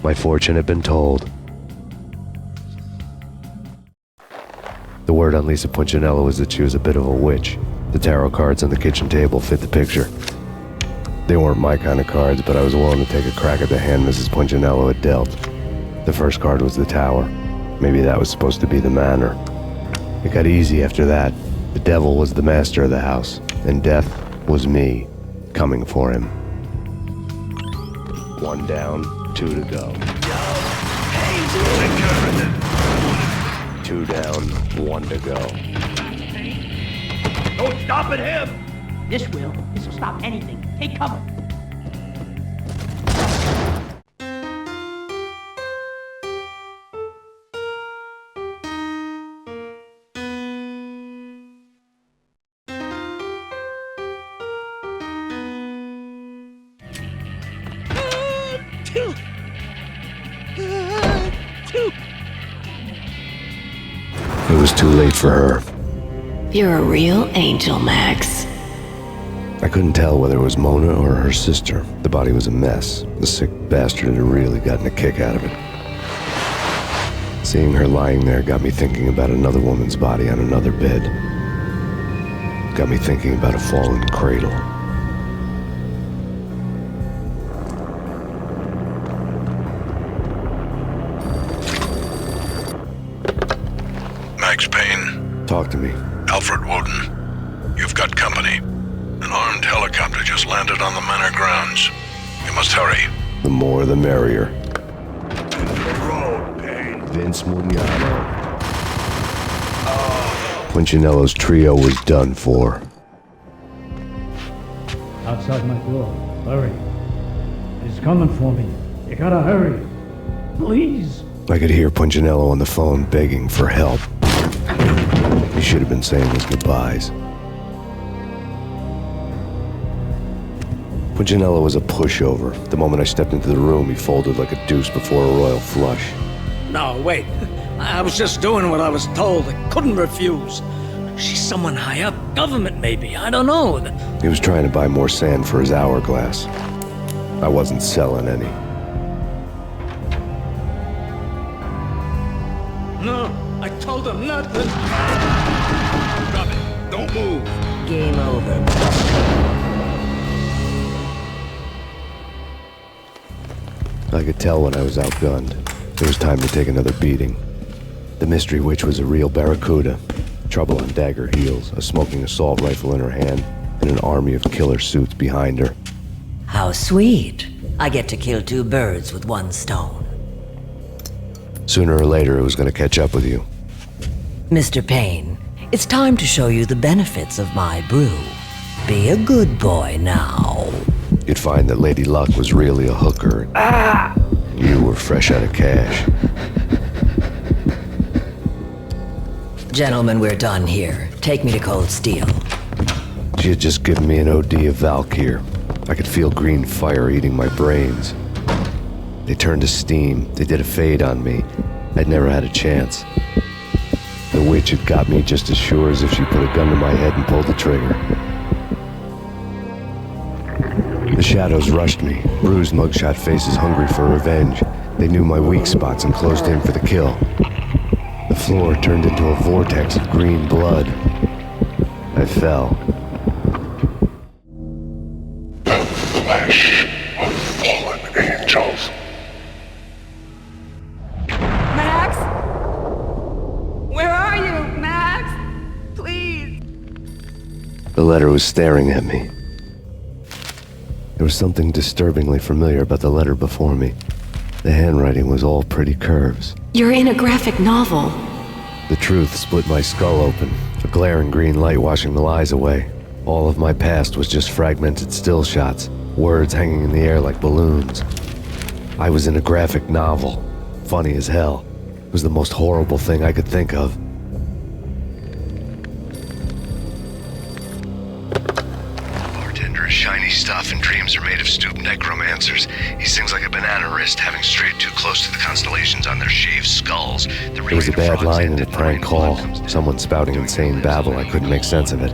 My fortune had been told. The word on Lisa Punchinello was that she was a bit of a witch. The tarot cards on the kitchen table fit the picture. They weren't my kind of cards, but I was willing to take a crack at the hand Mrs. Punchinello had dealt. The first card was the tower. Maybe that was supposed to be the manor. It got easy after that. The devil was the master of the house, and death was me, coming for him. 1 down, 2 to go. Take care of it. 2 down, 1 to go. No stopping him! This will stop anything. Take cover. It was too late for her. You're a real angel, Max. I couldn't tell whether it was Mona or her sister. The body was a mess. The sick bastard had really gotten a kick out of it. Seeing her lying there got me thinking about another woman's body on another bed. Got me thinking about a fallen cradle. Max Payne. Talk to me. Alfred Woden. You've got company. An armed helicopter just landed on the manor grounds. You must hurry. The more the merrier. Road, Payne. Vince Mugnano. Punchinello's trio was done for. Outside my door. Hurry. He's coming for me. You gotta hurry. Please. I could hear Punchinello on the phone begging for help. He should have been saying his goodbyes. Punchinello was a pushover. The moment I stepped into the room, he folded like a deuce before a royal flush. No, wait. I was just doing what I was told. I couldn't refuse. She's someone high up. Government, maybe. I don't know. He was trying to buy more sand for his hourglass. I wasn't selling any. No, I told him not to. Drop it. Don't move. Game over. I could tell when I was outgunned. It was time to take another beating. The mystery witch was a real barracuda. Trouble on dagger heels, a smoking assault rifle in her hand, and an army of killer suits behind her. How sweet. I get to kill 2 birds with 1 stone. Sooner or later, it was going to catch up with you. Mr. Payne, it's time to show you the benefits of my brew. Be a good boy now. You'd find that Lady Luck was really a hooker. You were fresh out of cash. Gentlemen, we're done here. Take me to Cold Steel. She had just given me an OD of Valkyr. I could feel green fire eating my brains. They turned to steam. They did a fade on me. I'd never had a chance. The witch had got me just as sure as if she put a gun to my head and pulled the trigger. The shadows rushed me, bruised mugshot faces hungry for revenge. They knew my weak spots and closed in for the kill. The floor turned into a vortex of green blood. I fell. The flesh of fallen angels. Max? Where are you, Max? Please. The letter was staring at me. There was something disturbingly familiar about the letter before me. The handwriting was all pretty curves. You're in a graphic novel. The truth split my skull open, a glaring green light washing the lies away. All of my past was just fragmented still shots, words hanging in the air like balloons. I was in a graphic novel. Funny as hell. It was the most horrible thing I could think of. Bartender is shiny stuff and dreams are made of stooped necromancers. He sings like a banana wrist, having strayed too close to the constellations on their shaved skulls. There was a bad line in a prank call. Someone spouting insane babble. I couldn't make sense of it.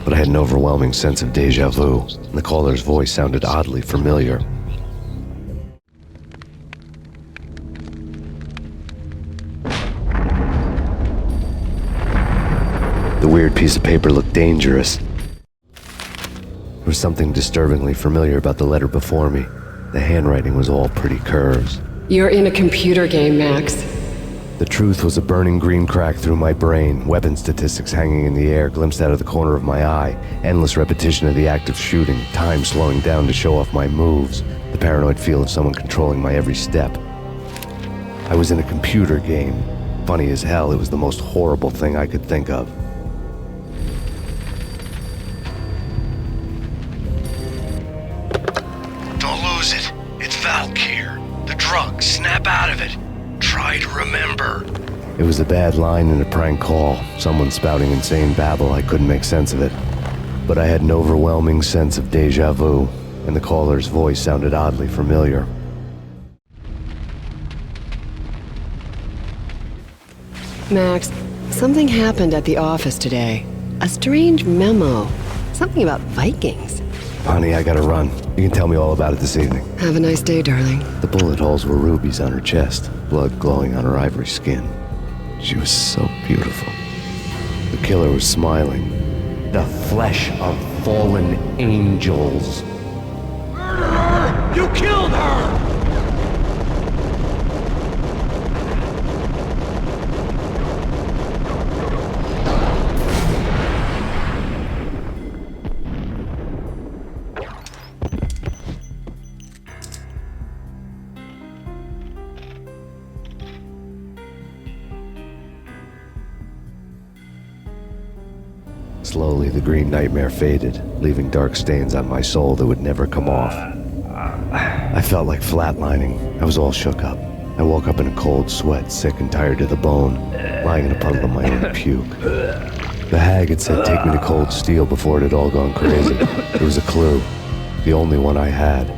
But I had an overwhelming sense of deja vu, and the caller's voice sounded oddly familiar. The weird piece of paper looked dangerous. There was something disturbingly familiar about the letter before me. The handwriting was all pretty curves. You're in a computer game, Max. The truth was a burning green crack through my brain, weapon statistics hanging in the air, glimpsed out of the corner of my eye, endless repetition of the act of shooting, time slowing down to show off my moves. The The paranoid feel of someone controlling my every step. I was in a computer game. Funny as hell, it was the most horrible thing I could think of. Don't lose it. It's Valkyr. The drug. Snap out of it. Try to remember. It was a bad line in a prank call. Someone spouting insane babble. I couldn't make sense of it. But I had an overwhelming sense of deja vu, and the caller's voice sounded oddly familiar. Max, something happened at the office today. A strange memo. Something about Vikings. Honey, I gotta run. You can tell me all about it this evening. Have a nice day, darling. The bullet holes were rubies on her chest, blood glowing on her ivory skin. She was so beautiful. The killer was smiling. The flesh of fallen angels. Murderer! You killed her! Slowly, the green nightmare faded, leaving dark stains on my soul that would never come off. I felt like flatlining. I was all shook up. I woke up in a cold sweat, sick and tired to the bone, lying in a puddle of my own puke. The hag had said take me to Cold Steel before it had all gone crazy. It was a clue, the only one I had.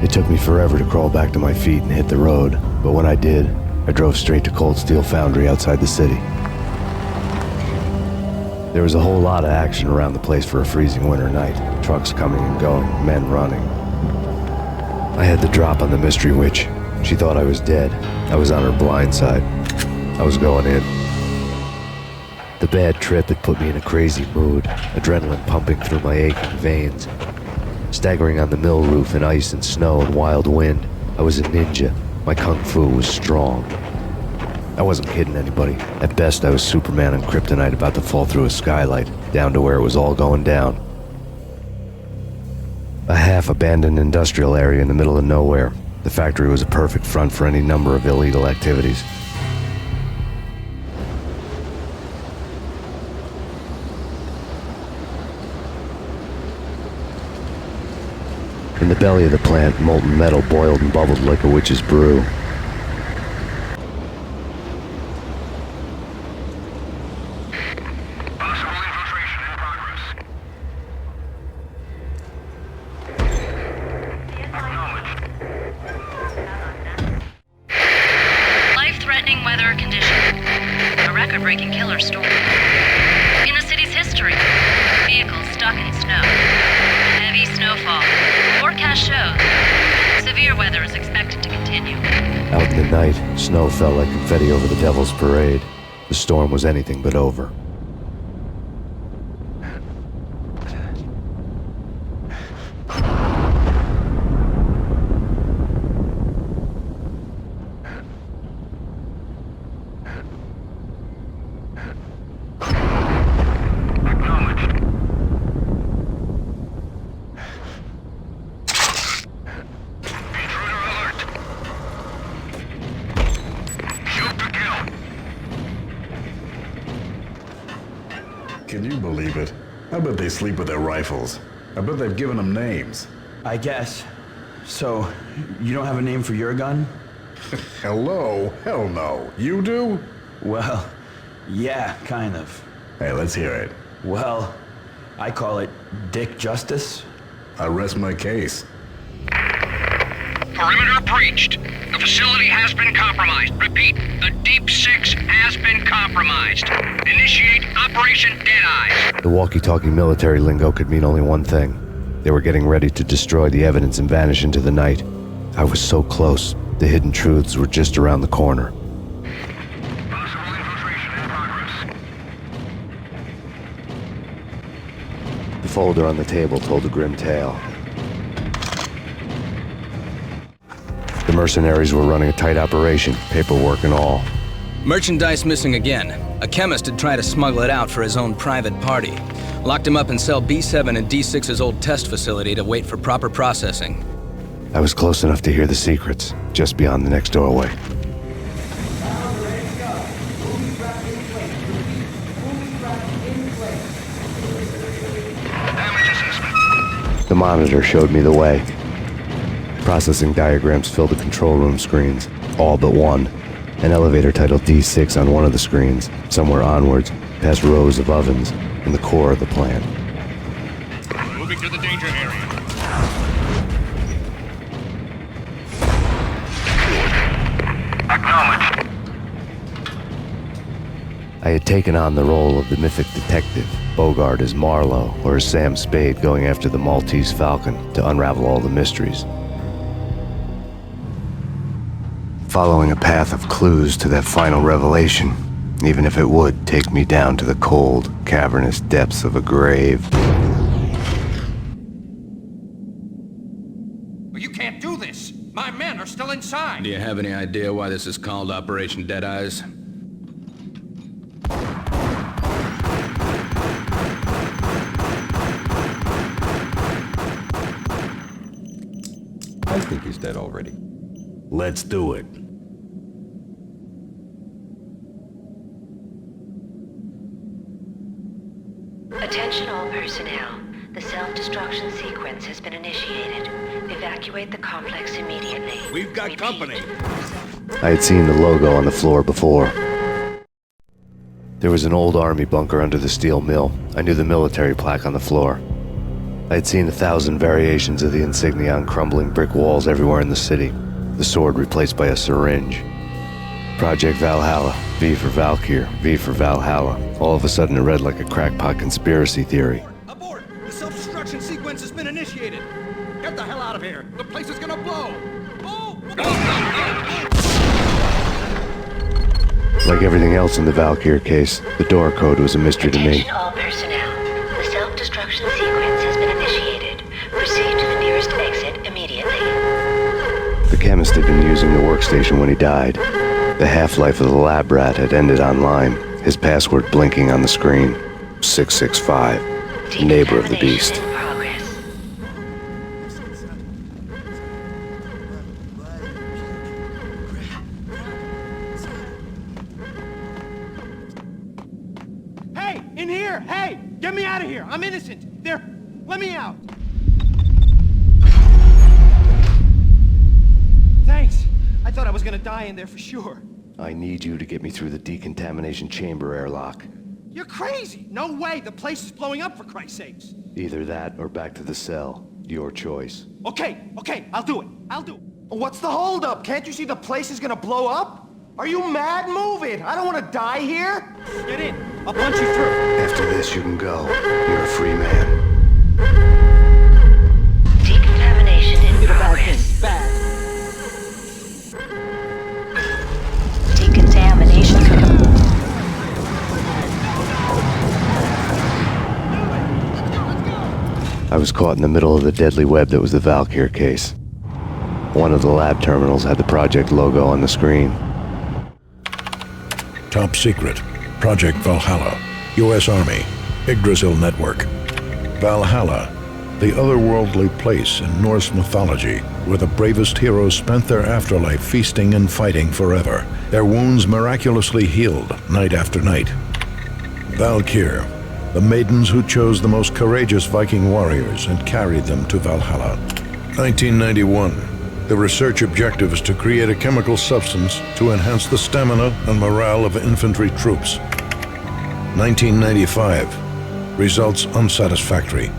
It took me forever to crawl back to my feet and hit the road, but when I did, I drove straight to Cold Steel Foundry outside the city. There was a whole lot of action around the place for a freezing winter night. Trucks coming and going, men running. I had the drop on the mystery witch. She thought I was dead. I was on her blind side. I was going in. The bad trip had put me in a crazy mood, adrenaline pumping through my aching veins. Staggering on the mill roof in ice and snow and wild wind, I was a ninja. My kung fu was strong. I wasn't kidding anybody. At best, I was Superman on kryptonite about to fall through a skylight, down to where it was all going down. A half-abandoned industrial area in the middle of nowhere. The factory was a perfect front for any number of illegal activities. In the belly of the plant, molten metal boiled and bubbled like a witch's brew. Life-threatening weather condition. A record-breaking killer storm. In the city's history, vehicles stuck in snow. Heavy snowfall. Forecast shows severe weather is expected to continue. Out in the night, snow fell like confetti over the Devil's Parade. The storm was anything but over. Can you believe it? I bet they sleep with their rifles. I bet they've given them names. I guess. So, you don't have a name for your gun? Hello? Hell no. You do? Well, yeah, kind of. Hey, let's hear it. Well, I call it Dick Justice. I rest my case. Perimeter breached. The facility has been compromised. Repeat, the Deep Six has been compromised. Initiate Operation Deadeye. The walkie-talkie military lingo could mean only one thing. They were getting ready to destroy the evidence and vanish into the night. I was so close. The hidden truths were just around the corner. Possible infiltration in progress. The folder on the table told a grim tale. The mercenaries were running a tight operation, paperwork and all. Merchandise missing again. A chemist had tried to smuggle it out for his own private party. Locked him up in cell B7 in D6's old test facility to wait for proper processing. I was close enough to hear the secrets, just beyond the next doorway. The monitor showed me the way. Processing diagrams filled the control room screens, all but one. An elevator titled D6 on one of the screens, somewhere onwards, past rows of ovens, in the core of the plant. Moving to the danger area. Acknowledged. I had taken on the role of the mythic detective, Bogart as Marlowe, or as Sam Spade going after the Maltese Falcon to unravel all the mysteries. Following a path of clues to that final revelation, even if it would take me down to the cold, cavernous depths of a grave. You can't do this! My men are still inside! Do you have any idea why this is called Operation Deadeyes? I think he's dead already. Let's do it. Attention all personnel. The self-destruction sequence has been initiated. Evacuate the complex immediately. We've got company. I had seen the logo on the floor before. There was an old army bunker under the steel mill. I knew the military plaque on the floor. I had seen 1,000 variations of the insignia on crumbling brick walls everywhere in the city. The sword replaced by a syringe. Project Valhalla, V for Valkyr, V for Valhalla. All of a sudden it read like a crackpot conspiracy theory. Abort! The self-destruction sequence has been initiated! Get the hell out of here! The place is gonna blow! Like everything else in the Valkyr case, the door code was a mystery to me. Attention all personnel. The self-destruction sequence has been initiated. Proceed to the nearest exit immediately. The chemist had been using the workstation when he died. The half-life of the lab rat had ended online, his password blinking on the screen. 665, neighbor of the beast. Hey, in here! Hey! Get me out of here! I'm innocent! There! Let me out! Thanks! I thought I was gonna die in there for sure. I need you to get me through the decontamination chamber airlock. You're crazy! No way! The place is blowing up, for Christ's sakes! Either that or back to the cell. Your choice. Okay, I'll do it. What's the holdup? Can't you see the place is gonna blow up? Are you mad? Move it! I don't want to die here! Get in. I'll punch you through. After this, you can go. You're a free man. Decontamination in progress. Decontamination. I was caught in the middle of the deadly web that was the Valkyr case. One of the lab terminals had the project logo on the screen. Top secret. Project Valhalla. U.S. Army. Yggdrasil Network. Valhalla, the otherworldly place in Norse mythology where the bravest heroes spent their afterlife feasting and fighting forever, their wounds miraculously healed night after night. Valkyr, the maidens who chose the most courageous Viking warriors and carried them to Valhalla. 1991. The research objective is to create a chemical substance to enhance the stamina and morale of infantry troops. 1995. Results unsatisfactory.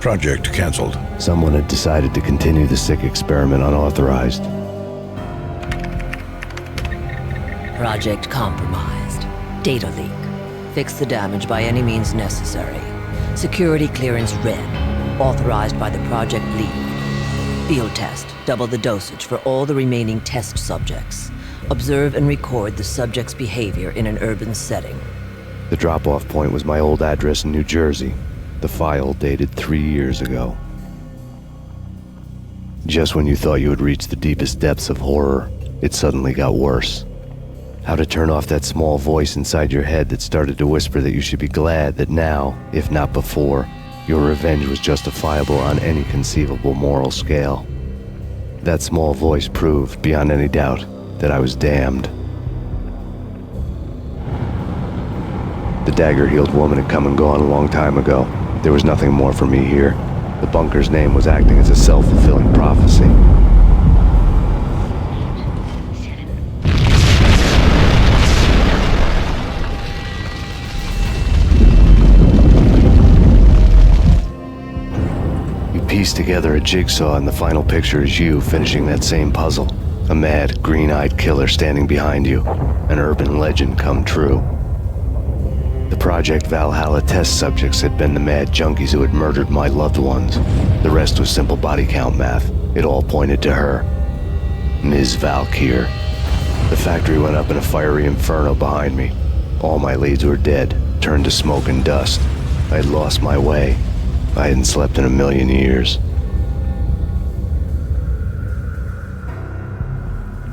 Project canceled. Someone had decided to continue the sick experiment unauthorized. Project compromised. Data leak. Fix the damage by any means necessary. Security clearance red. Authorized by the project lead. Field test. Double the dosage for all the remaining test subjects. Observe and record the subject's behavior in an urban setting. The drop-off point was my old address in New Jersey. The file dated 3 years ago. Just when you thought you had reached the deepest depths of horror, it suddenly got worse. How to turn off that small voice inside your head that started to whisper that you should be glad that now, if not before, your revenge was justifiable on any conceivable moral scale. That small voice proved, beyond any doubt, that I was damned. The dagger-heeled woman had come and gone a long time ago. There was nothing more for me here. The bunker's name was acting as a self-fulfilling prophecy. You piece together a jigsaw and the final picture is you finishing that same puzzle. A mad, green-eyed killer standing behind you. An urban legend come true. The Project Valhalla test subjects had been the mad junkies who had murdered my loved ones. The rest was simple body count math. It all pointed to her. Ms. Valkyr. The factory went up in a fiery inferno behind me. All my leads were dead, turned to smoke and dust. I had lost my way. I hadn't slept in a million years.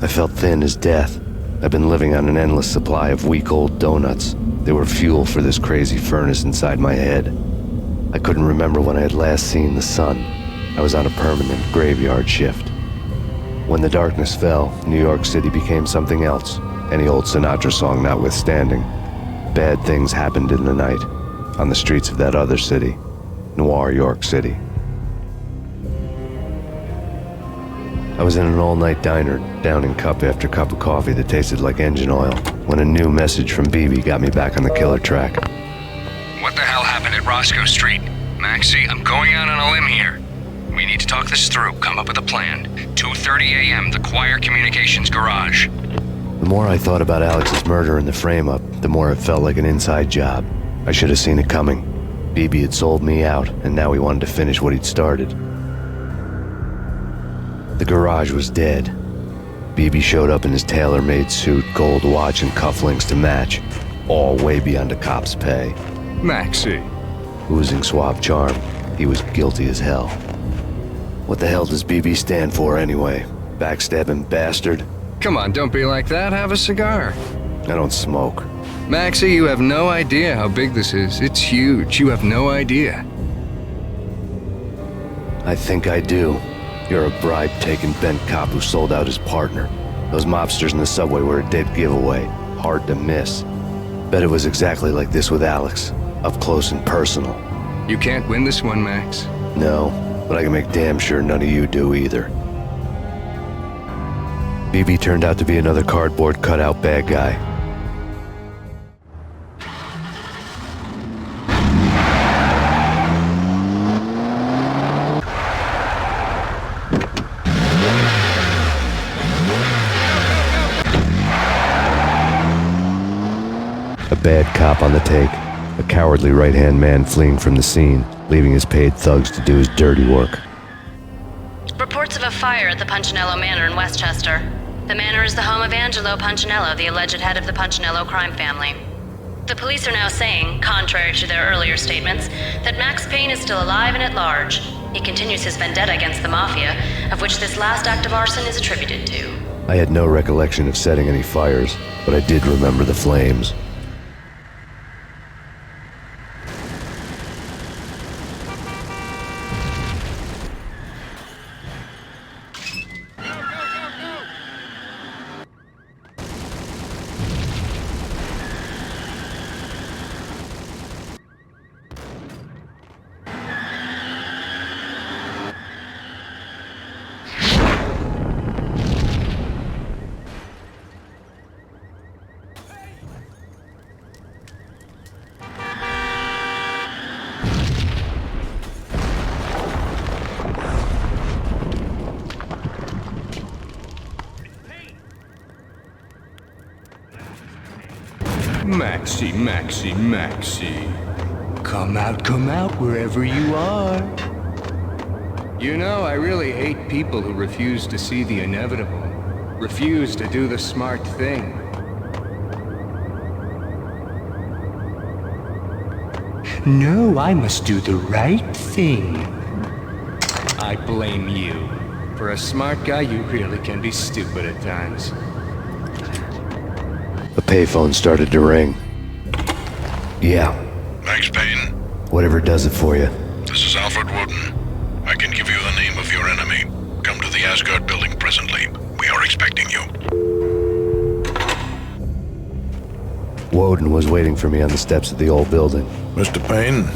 I felt thin as death. I've been living on an endless supply of week-old donuts. They were fuel for this crazy furnace inside my head. I couldn't remember when I had last seen the sun. I was on a permanent graveyard shift. When the darkness fell, New York City became something else, any old Sinatra song notwithstanding. Bad things happened in the night, on the streets of that other city, Noir York City. I was in an all-night diner, downing cup after cup of coffee that tasted like engine oil, when a new message from BB got me back on the killer track. What the hell happened at Roscoe Street? Maxie, I'm going out on a limb here. We need to talk this through, come up with a plan. 2:30 a.m., the Choir Communications Garage. The more I thought about Alex's murder and the frame-up, the more it felt like an inside job. I should have seen it coming. BB had sold me out, and now he wanted to finish what he'd started. The garage was dead. BB showed up in his tailor-made suit, gold watch, and cufflinks to match, all way beyond a cop's pay. Maxie. Oozing suave charm, he was guilty as hell. What the hell does BB stand for anyway? Backstabbing bastard? Come on, don't be like that. Have a cigar. I don't smoke. Maxie, you have no idea how big this is. It's huge. You have no idea. I think I do. You're a bribe-taking bent cop who sold out his partner. Those mobsters in the subway were a dead giveaway. Hard to miss. Bet it was exactly like this with Alex. Up close and personal. You can't win this one, Max. No, but I can make damn sure none of you do either. BB turned out to be another cardboard cutout bad guy. A bad cop on the take, a cowardly right-hand man fleeing from the scene, leaving his paid thugs to do his dirty work. Reports of a fire at the Punchinello Manor in Westchester. The manor is the home of Angelo Punchinello, the alleged head of the Punchinello crime family. The police are now saying, contrary to their earlier statements, that Max Payne is still alive and at large. He continues his vendetta against the Mafia, of which this last act of arson is attributed to. I had no recollection of setting any fires, but I did remember the flames. Maxie, Maxie, Maxie. Come out wherever you are. You know, I really hate people who refuse to see the inevitable. Refuse to do the smart thing. No, I must do the right thing. I blame you. For a smart guy, you really can be stupid at times. A payphone started to ring. Yeah. Max Payne, Whatever does it for you. this is Alfred Woden. I can give you the name of your enemy. Come to the Asgard building presently. We are expecting you. Woden was waiting for me on the steps of the old building. Mr. Payne,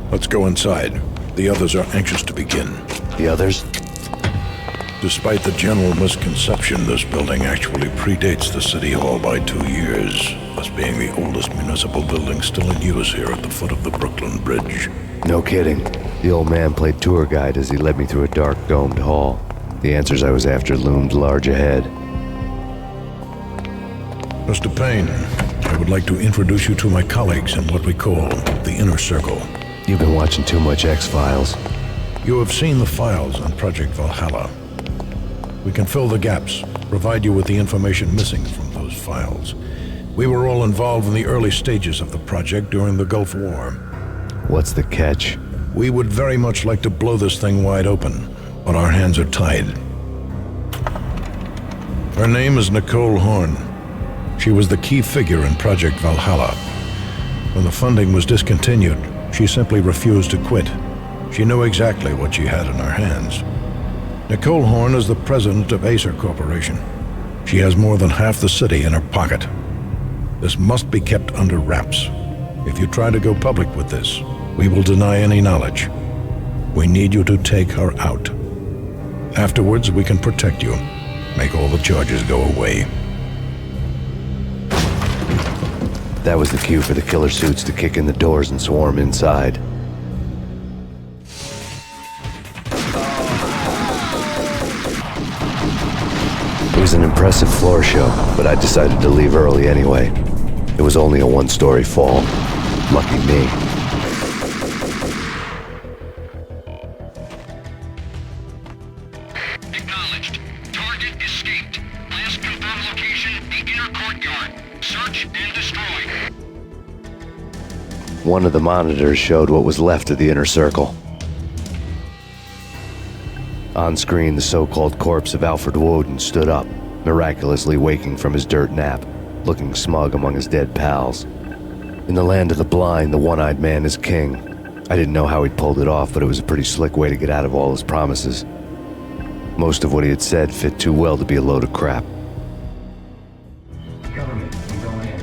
let's go inside. The others are anxious to begin. The others? Despite the general misconception, this building actually predates the City Hall by 2 years, thus being the oldest municipal building still in use here at the foot of the Brooklyn Bridge. No kidding. The old man played tour guide as he led me through a dark, domed hall. The answers I was after loomed large ahead. Mr. Payne, I would like to introduce you to my colleagues in what we call the Inner Circle. You've been watching too much X-Files. You have seen the files on Project Valhalla. We can fill the gaps, provide you with the information missing from those files. We were all involved in the early stages of the project during the Gulf War. What's the catch? We would very much like to blow this thing wide open, but our hands are tied. Her name is Nicole Horn. She was the key figure in Project Valhalla. When the funding was discontinued, she simply refused to quit. She knew exactly what she had in her hands. Nicole Horn is the president of Acer Corporation. She has more than half the city in her pocket. This must be kept under wraps. If you try to go public with this, we will deny any knowledge. We need you to take her out. Afterwards, we can protect you. Make all the charges go away. That was the cue for the killer suits to kick in the doors and swarm inside. It was an impressive floor show, but I decided to leave early anyway. It was only a one-story fall. Lucky me. Acknowledged. Target escaped. Last confirmed location, the inner courtyard. Search and destroy. One of the monitors showed what was left of the Inner Circle. On screen, the so-called corpse of Alfred Woden stood up, miraculously waking from his dirt nap, looking smug among his dead pals. In the land of the blind, the one-eyed man is king. I didn't know how he'd pulled it off, but it was a pretty slick way to get out of all his promises. Most of what he had said fit too well to be a load of crap. Government, I'm going in.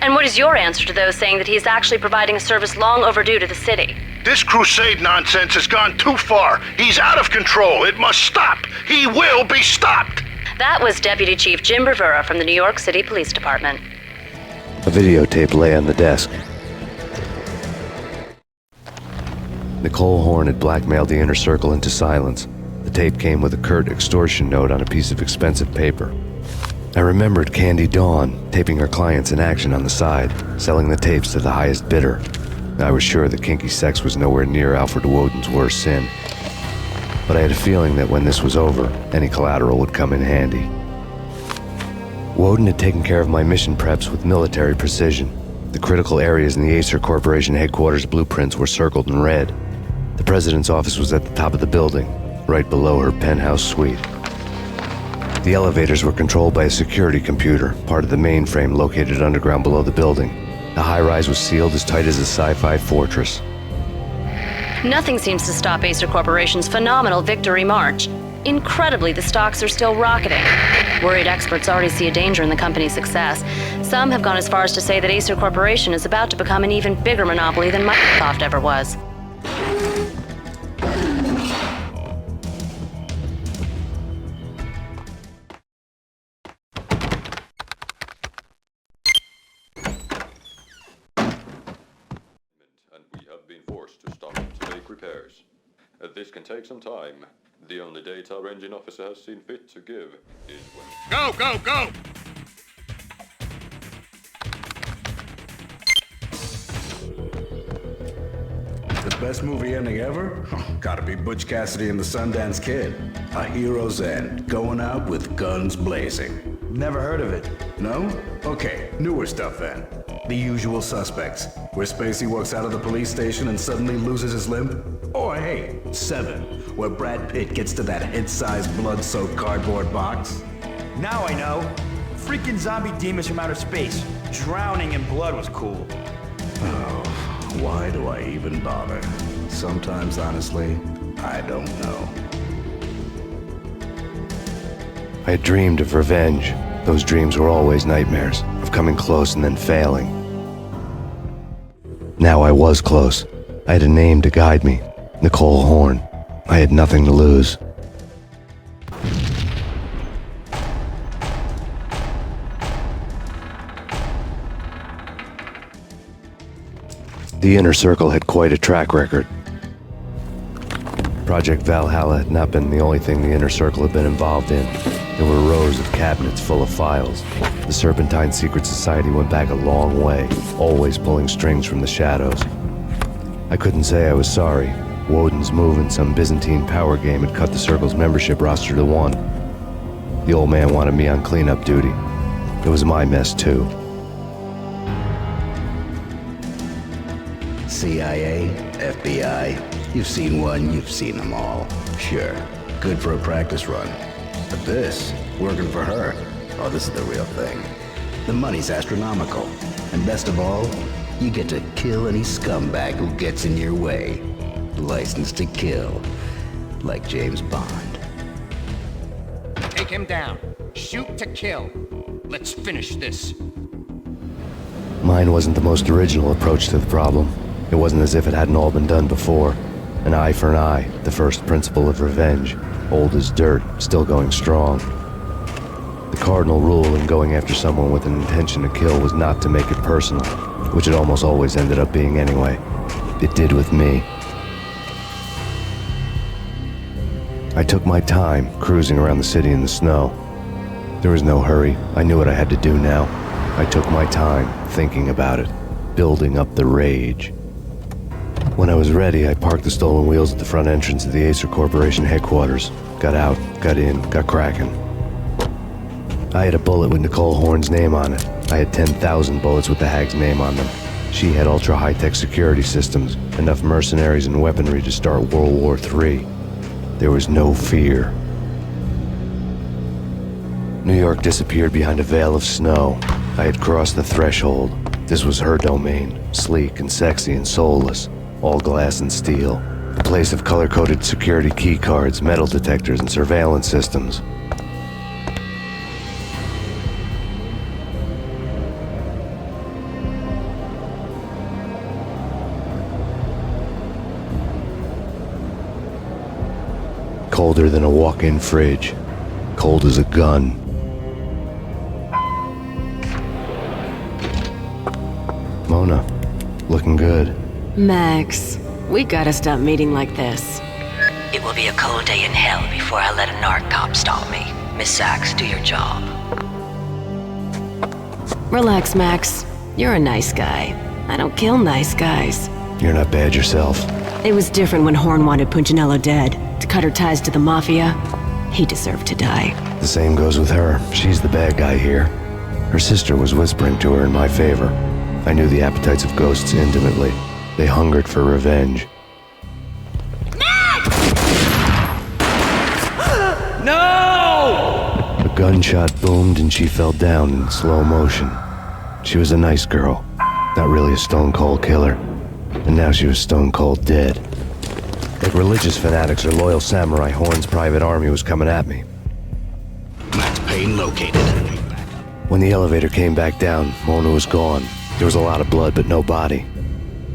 And what is your answer to those saying that he is actually providing a service long overdue to the city? This crusade nonsense has gone too far. He's out of control. It must stop. He will be stopped. That was Deputy Chief Jim Rivera from the New York City Police Department. A videotape lay on the desk. Nicole Horn had blackmailed the Inner Circle into silence. The tape came with a curt extortion note on a piece of expensive paper. I remembered Candy Dawn taping her clients in action on the side, selling the tapes to the highest bidder. I was sure that kinky sex was nowhere near Alfred Woden's worst sin. But I had a feeling that when this was over, any collateral would come in handy. Woden had taken care of my mission preps with military precision. The critical areas in the Acer Corporation headquarters blueprints were circled in red. The president's office was at the top of the building, right below her penthouse suite. The elevators were controlled by a security computer, part of the mainframe located underground below the building. The high-rise was sealed as tight as a sci-fi fortress. Nothing seems to stop Acer Corporation's phenomenal victory march. Incredibly, the stocks are still rocketing. Worried experts already see a danger in the company's success. Some have gone as far as to say that Acer Corporation is about to become an even bigger monopoly than Microsoft ever was. This can take some time. The only date our engine officer has seen fit to give is when... Go, go, go! The best movie ending ever? Gotta be Butch Cassidy and the Sundance Kid. A hero's end, going out with guns blazing. Never heard of it. No? Okay, newer stuff then. The Usual Suspects, where Spacey walks out of the police station and suddenly loses his limb. Or hey, Seven, where Brad Pitt gets to that head-sized blood-soaked cardboard box? Now I know. Freaking zombie demons from outer space. Drowning in blood was cool. Oh, why do I even bother? Sometimes, honestly, I don't know. I had dreamed of revenge. Those dreams were always nightmares, of coming close and then failing. Now I was close. I had a name to guide me, Nicole Horn. I had nothing to lose. The Inner Circle had quite a track record. Project Valhalla had not been the only thing the Inner Circle had been involved in. There were rows of cabinets full of files. The Serpentine Secret Society went back a long way, always pulling strings from the shadows. I couldn't say I was sorry. Woden's move in some Byzantine power game had cut the Circle's membership roster to 1. The old man wanted me on cleanup duty. It was my mess, too. CIA, FBI, you've seen one, you've seen them all. Sure, good for a practice run. But this, working for her, oh, this is the real thing. The money's astronomical. And best of all, you get to kill any scumbag who gets in your way. License to kill, like James Bond. Take him down. Shoot to kill. Let's finish this. Mine wasn't the most original approach to the problem. It wasn't as if it hadn't all been done before. An eye for an eye, the first principle of revenge. Old as dirt, still going strong. The cardinal rule in going after someone with an intention to kill was not to make it personal, which it almost always ended up being anyway. It did with me. I took my time, cruising around the city in the snow. There was no hurry. I knew what I had to do now. I took my time, thinking about it, building up the rage. When I was ready, I parked the stolen wheels at the front entrance of the Acer Corporation headquarters. Got out, got in, got cracking. I had a bullet with Nicole Horn's name on it. I had 10,000 bullets with the hag's name on them. She had ultra-high-tech security systems, enough mercenaries and weaponry to start World War III. There was no fear. New York disappeared behind a veil of snow. I had crossed the threshold. This was her domain, sleek and sexy and soulless. All glass and steel. A place of color-coded security keycards, metal detectors, and surveillance systems. Colder than a walk-in fridge. Cold as a gun. Mona, looking good. Max, we gotta stop meeting like this. It will be a cold day in hell before I let a narc cop stop me. Miss Sachs, do your job. Relax, Max. You're a nice guy. I don't kill nice guys. You're not bad yourself. It was different when Horn wanted Punchinello dead. To cut her ties to the Mafia, he deserved to die. The same goes with her. She's the bad guy here. Her sister was whispering to her in my favor. I knew the appetites of ghosts intimately. They hungered for revenge. No! A gunshot boomed and she fell down in slow motion. She was a nice girl, not really a stone-cold killer. And now she was stone-cold dead. Like religious fanatics or loyal samurai, Horn's private army was coming at me. Max Payne located. When the elevator came back down, Mona was gone. There was a lot of blood, but no body.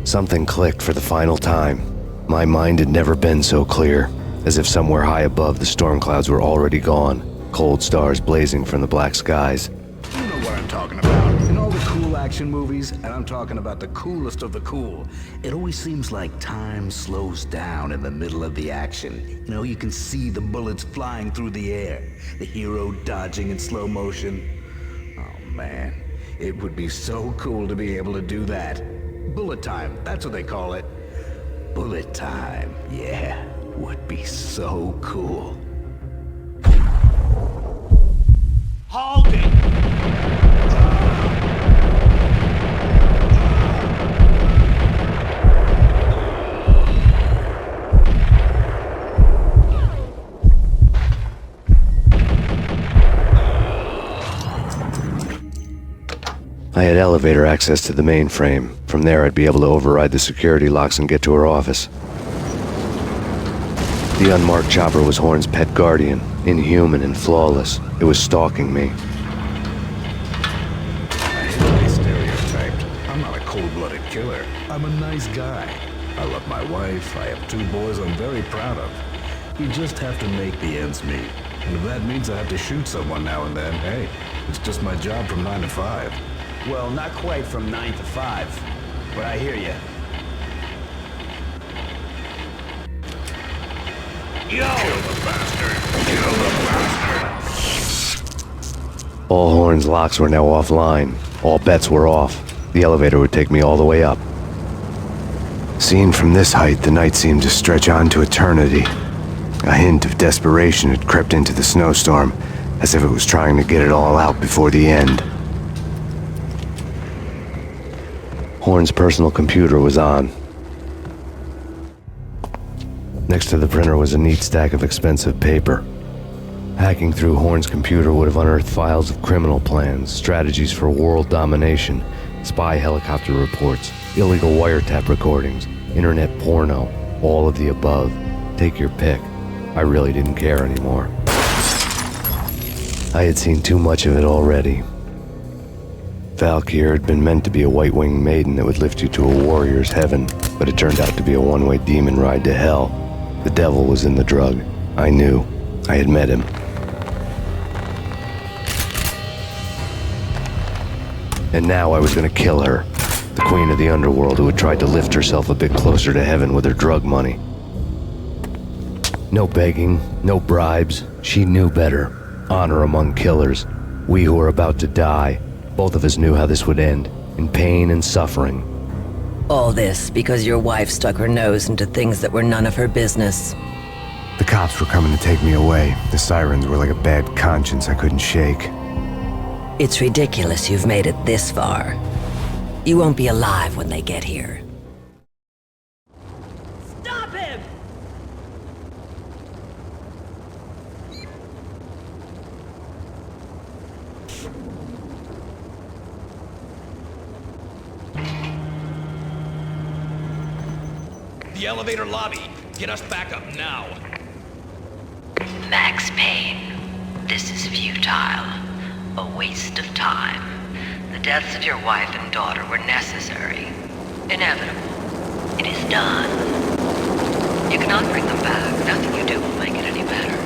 Something clicked for the final time. My mind had never been so clear, as if somewhere high above the storm clouds were already gone, cold stars blazing from the black skies. You know what I'm talking about. In all the cool action movies, and I'm talking about the coolest of the cool, it always seems like time slows down in the middle of the action. You know, you can see the bullets flying through the air, the hero dodging in slow motion. Oh man, it would be so cool to be able to do that. Bullet time, that's what they call it. Bullet time, yeah, would be so cool. Hold it! I had elevator access to the mainframe. From there, I'd be able to override the security locks and get to her office. The unmarked chopper was Horn's pet guardian, inhuman and flawless. It was stalking me. I hate to be stereotyped. I'm not a cold-blooded killer. I'm a nice guy. I love my wife. I have 2 boys I'm very proud of. You just have to make the ends meet. And if that means I have to shoot someone now and then, hey, it's just my job from 9 to 5. Well, not quite from 9 to 5, but I hear you. Yo! Kill the bastard! Kill the bastard! All Horn's locks were now offline. All bets were off. The elevator would take me all the way up. Seen from this height, the night seemed to stretch on to eternity. A hint of desperation had crept into the snowstorm, as if it was trying to get it all out before the end. Horn's personal computer was on. Next to the printer was a neat stack of expensive paper. Hacking through Horn's computer would have unearthed files of criminal plans, strategies for world domination, spy helicopter reports, illegal wiretap recordings, internet porno, all of the above. Take your pick. I really didn't care anymore. I had seen too much of it already. Valkyr had been meant to be a white-winged maiden that would lift you to a warrior's heaven, but it turned out to be a one-way demon ride to hell. The devil was in the drug. I knew. I had met him. And now I was gonna kill her, the queen of the underworld who had tried to lift herself a bit closer to heaven with her drug money. No begging, no bribes. She knew better. Honor among killers. We who were about to die. Both of us knew how this would end, in pain and suffering. All this because your wife stuck her nose into things that were none of her business. The cops were coming to take me away. The sirens were like a bad conscience I couldn't shake. It's ridiculous you've made it this far. You won't be alive when they get here. Stop him! The elevator lobby. Get us back up now. Max Payne, this is futile. A waste of time. The deaths of your wife and daughter were necessary. Inevitable. It is done. You cannot bring them back. Nothing you do will make it any better.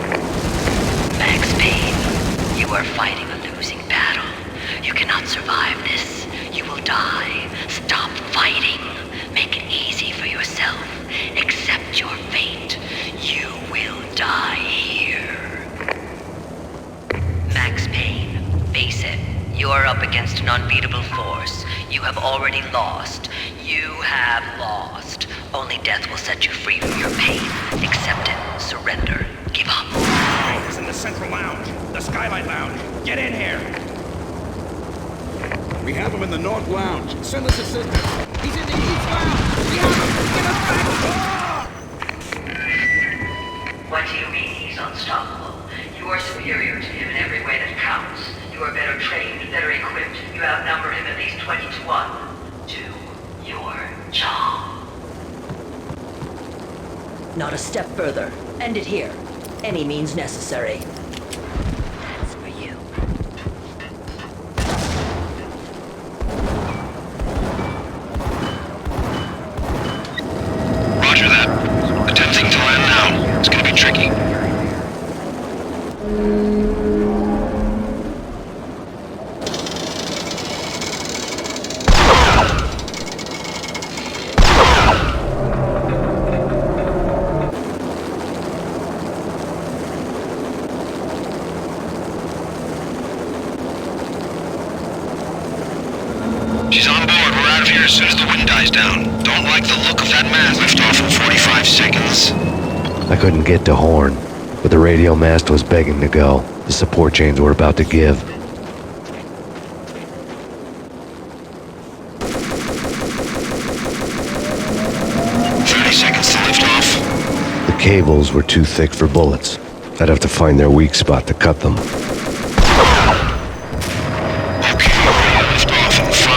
Max Payne, you are fighting a losing battle. You cannot survive this. You will die. Stop fighting. Make it easy for yourself. Accept your fate. You will die here. Max Payne, face it. You are up against an unbeatable force. You have already lost. You have lost. Only death will set you free from your pain. Accept it. Surrender. Give up. He's in the central lounge. The Skylight Lounge. Get in here. We have him in the North Lounge. Send us assistance. He's in the East Lounge. We have him. Get us back. What do you mean he's unstoppable? You are superior to him in every way that counts. You are better trained, better equipped. You outnumber him at least 20 to 1. Do your job. Not a step further. End it here. Any means necessary. That's for you. Roger that. Attempting to land now. It's gonna be tricky. She's on board. We're out of here as soon as the wind dies down. Don't like the look of that mast. Lift off in 45 seconds. I couldn't get to Horn, but the radio mast was begging to go. The support chains were about to give. The cables were too thick for bullets. I'd have to find their weak spot to cut them. Okay, lift off in 5.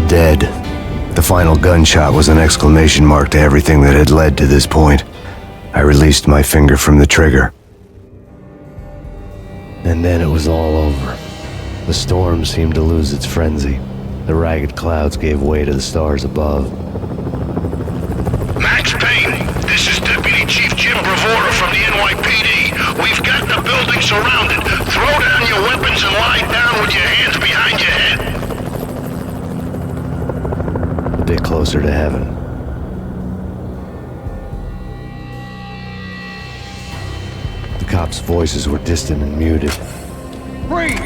dead. The final gunshot was an exclamation mark to everything that had led to this point. I released my finger from the trigger. And then it was all over. The storm seemed to lose its frenzy. The ragged clouds gave way to the stars above. Max Payne, this is Deputy Chief Jim Bravura from the NYPD. We've got the building surrounded. Throw down your weapons and lie down with your hands behind your head. A bit closer to heaven. The cops' voices were distant and muted. Freeze!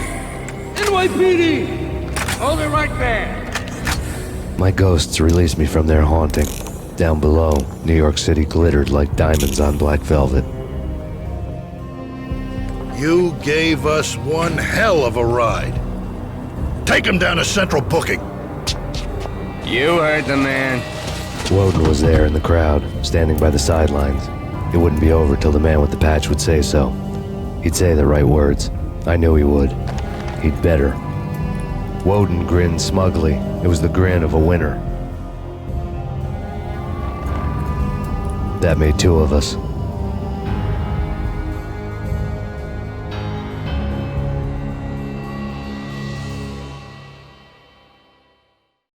NYPD! Hold it right there! My ghosts released me from their haunting. Down below, New York City glittered like diamonds on black velvet. You gave us one hell of a ride. Take him down to Central Booking. You heard the man. Woden was there in the crowd, standing by the sidelines. It wouldn't be over till the man with the patch would say so. He'd say the right words. I knew he would. He'd better. Woden grinned smugly. It was the grin of a winner. That made two of us.